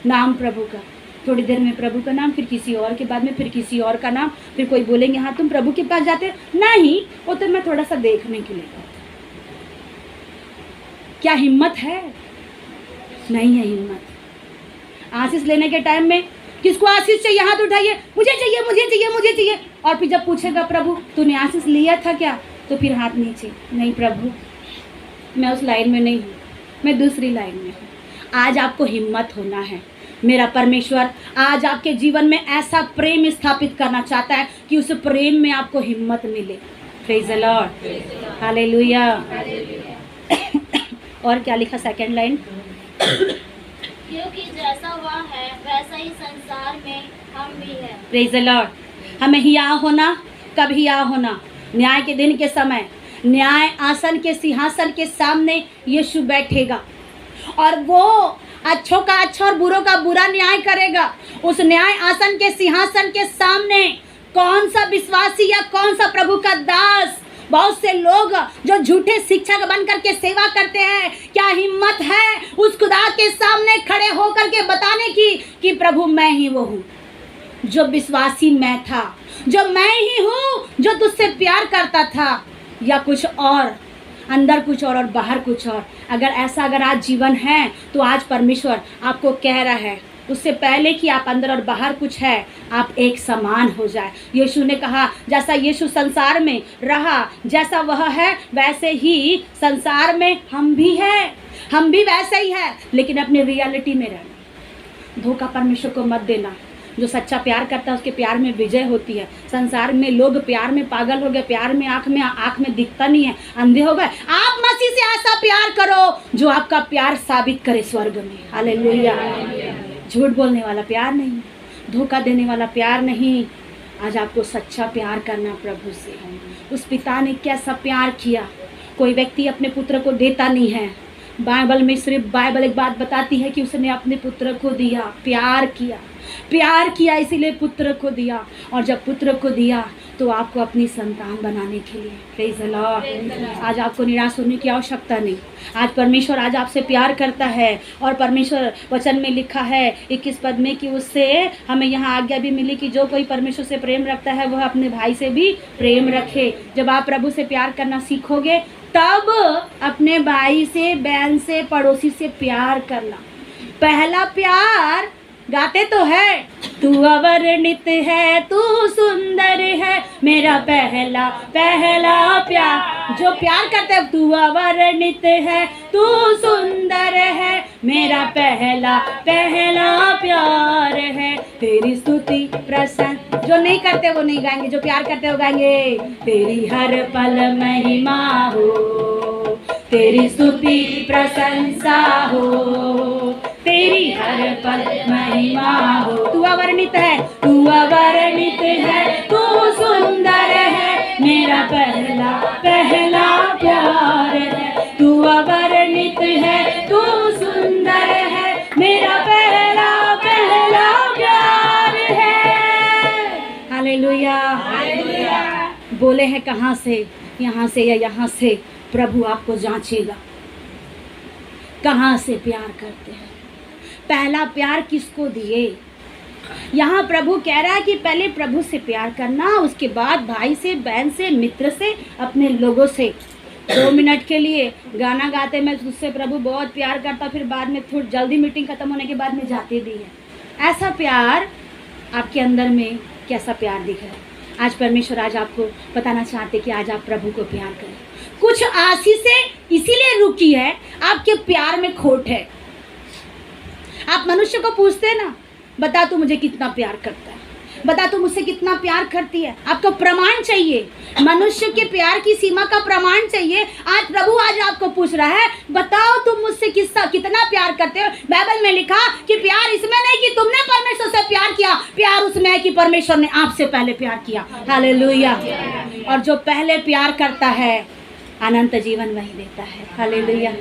Speaker 1: नाम प्रभु का, थोड़ी देर में प्रभु का नाम, फिर किसी और के बाद में फिर किसी और का नाम, फिर कोई बोलेंगे हाँ तुम प्रभु के पास जाते नहीं, वो तो मैं थोड़ा सा देखने के लिए। क्या हिम्मत है? नहीं है हिम्मत। आशीष लेने के टाइम में किसको आशीष चाहिए? हाथ उठाइए, मुझे चाहिए मुझे चाहिए मुझे चाहिए। और फिर जब पूछेगा प्रभु तूने आशीष लिया था क्या, तो तो फिर हाथ नीचे, नहीं प्रभु मैं उस लाइन में नहीं हूँ, मैं दूसरी लाइन में हूँ। आज आपको हिम्मत होना है। मेरा परमेश्वर आज आपके जीवन में ऐसा प्रेम स्थापित करना चाहता है कि उस प्रेम में आपको हिम्मत मिले। Praise the lord, hallelujah. और क्या लिखा सेकंड लाइन?
Speaker 2: क्योंकि जैसा वह है वैसा ही संसार में हम भी हैं।
Speaker 1: Praise the Lord. हमें हिया होना, कब हिया होना? न्याय के दिन के समय न्याय आसन के सिंहासन के सामने यीशु बैठेगा और वो अच्छों का अच्छा और बुरों का बुरा न्याय करेगा। उस न्याय आसन के सिंहासन के सामने कौन सा विश्वासी या कौन सा प्रभु का दास, बहुत से लोग जो झूठे शिक्षक बन करके सेवा करते हैं, क्या हिम्मत है उस खुदा के सामने खड़े होकर के बताने की कि प्रभु मैं ही वो हूँ, जो विश्वासी मैं था, जो मैं ही हूँ जो तुझसे प्यार करता था, या कुछ और, अंदर कुछ और बाहर कुछ और। अगर आज जीवन है तो आज परमेश्वर आपको कह रहा है उससे पहले कि आप अंदर और बाहर कुछ है, आप एक समान हो जाए। यीशु ने कहा जैसा यीशु संसार में रहा, जैसा वह है वैसे ही संसार में हम भी हैं, हम भी वैसे ही है, लेकिन अपने रियलिटी में रहना। धोखा परमेश्वर को मत देना। जो सच्चा प्यार करता है उसके प्यार में विजय होती है। संसार में लोग प्यार में पागल हो गए, प्यार में आँख में दिखता नहीं है, अंधे हो गए। आप मसीह से ऐसा प्यार करो जो आपका प्यार साबित करे स्वर्ग में। हालेलुया। झूठ बोलने वाला प्यार नहीं, धोखा देने वाला प्यार नहीं। आज आपको सच्चा प्यार करना प्रभु से। उस पिता ने कैसा प्यार किया। कोई व्यक्ति अपने पुत्र को देता नहीं है। बाइबल में सिर्फ बाइबल एक बात बताती है कि उसने अपने पुत्र को दिया, प्यार किया इसीलिए पुत्र को दिया। और जब पुत्र को दिया तो आपको अपनी संतान बनाने के लिए। Praise the lord. आज आपको निराश होने की आवश्यकता नहीं। आज परमेश्वर आज आपसे प्यार करता है और परमेश्वर वचन में लिखा है 21 पद में कि उससे हमें यहाँ आज्ञा भी मिली कि जो कोई परमेश्वर से प्रेम रखता है वह अपने भाई से भी प्रेम रखे। जब आप प्रभु से प्यार करना सीखोगे तब अपने भाई से, बहन से, पड़ोसी से प्यार करना। पहला प्यार गाते तो है, तू अवर्णित है, तू सुंदर है, मेरा पहला प्यार। जो प्यार करते हैं, तू अवर्णित है, तू सुंदर है, मेरा पहला प्यार है, तेरी स्तुति प्रसन्न। जो नहीं करते वो नहीं गाएंगे, जो प्यार करते वो गाएंगे। तेरी हर पल महिमा हो, तेरी स्तुति प्रशंसा हो, तेरी हर पल महिमा हो। तू अवर्णित है, तू अवर्णित है, तू सुंदर है, मेरा पहला प्यार है। तू अवर्णित है, तू सुंदर है, मेरा पहला प्यार है। हालेलुया। बोले हैं कहाँ से, यहाँ से या यहाँ से? प्रभु आपको जांचेगा कहाँ से प्यार करते हैं। पहला प्यार किसको दिए? यहाँ प्रभु कह रहा है कि पहले प्रभु से प्यार करना, उसके बाद भाई से, बहन से, मित्र से, अपने लोगों से। 2 मिनट के लिए गाना गाते मैं उससे प्रभु बहुत प्यार करता, फिर बाद में थोड़ी जल्दी मीटिंग खत्म होने के बाद में जाती भी है। ऐसा प्यार आपके अंदर में कैसा प्यार दिख रहा है? आज परमेश्वर आज आपको बताना चाहते कि आज आप प्रभु को प्यार करें। कुछ आशीषें इसीलिए रुकी है, आपके प्यार में खोट है। आप मनुष्य को पूछते हैं ना, बता तू मुझे कितना प्यार करता है, बता तू मुझसे कितना प्यार करती है। आपको प्रमाण चाहिए, मनुष्य के प्यार की सीमा का प्रमाण चाहिए। आज प्रभु आज आपको पूछ रहा है, बताओ तुम मुझसे कितना प्यार करते हो। बाइबल में लिखा कि प्यार इसमें नहीं कि तुमने परमेश्वर से प्यार किया, प्यार उसमें है कि परमेश्वर ने आपसे पहले प्यार किया। हालेलुया। और जो पहले प्यार करता है अनंत जीवन वही देता है। हालेलुया।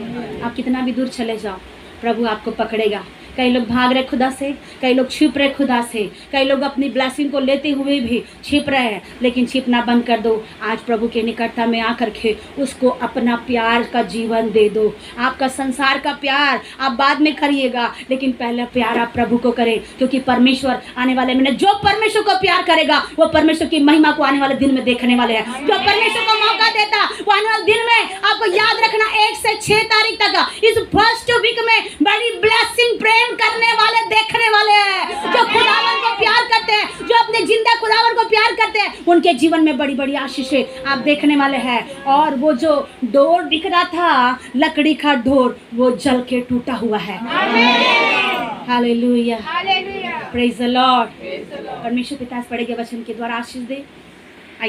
Speaker 1: आप कितना भी दूर चले जाओ, प्रभु आपको पकड़ेगा। कई लोग भाग रहे खुदा से, कई लोग छिप रहे खुदा से, कई लोग अपनी ब्लेसिंग को लेते हुए भी छिप रहे हैं, लेकिन छिपना बंद कर दो। आज प्रभु के निकटता में आकर के उसको अपना प्यार का जीवन दे दो। आपका संसार का प्यार आप बाद में करिएगा, लेकिन पहले प्यार आप प्रभु को करें, क्योंकि परमेश्वर आने वाले में जो परमेश्वर को प्यार करेगा वो परमेश्वर की महिमा को आने वाले दिन में देखने वाले हैं। जो परमेश्वर को मौका देता वो आने वाले दिन में, आपको याद रखना 1 से 6 तारीख तक इस फर्स्ट वीक में बड़ी ब्लेसिंग करने वाले देखने वाले हैं। जो खुदावन को प्यार करते हैं, जो अपने जिंदा खुदावन को प्यार स्वीकार करते हैं उनके जीवन में बड़ी बड़ी आशीषें आप देखने वाले हैं। और वो जो डोर दिख रहा था, लकड़ी का डोर, वो जल के टूटा हुआ है। Hallelujah,
Speaker 2: hallelujah.
Speaker 1: Praise the Lord. परमेश्वर पिता इस पढ़े गए वचन के द्वारा आशीष दे।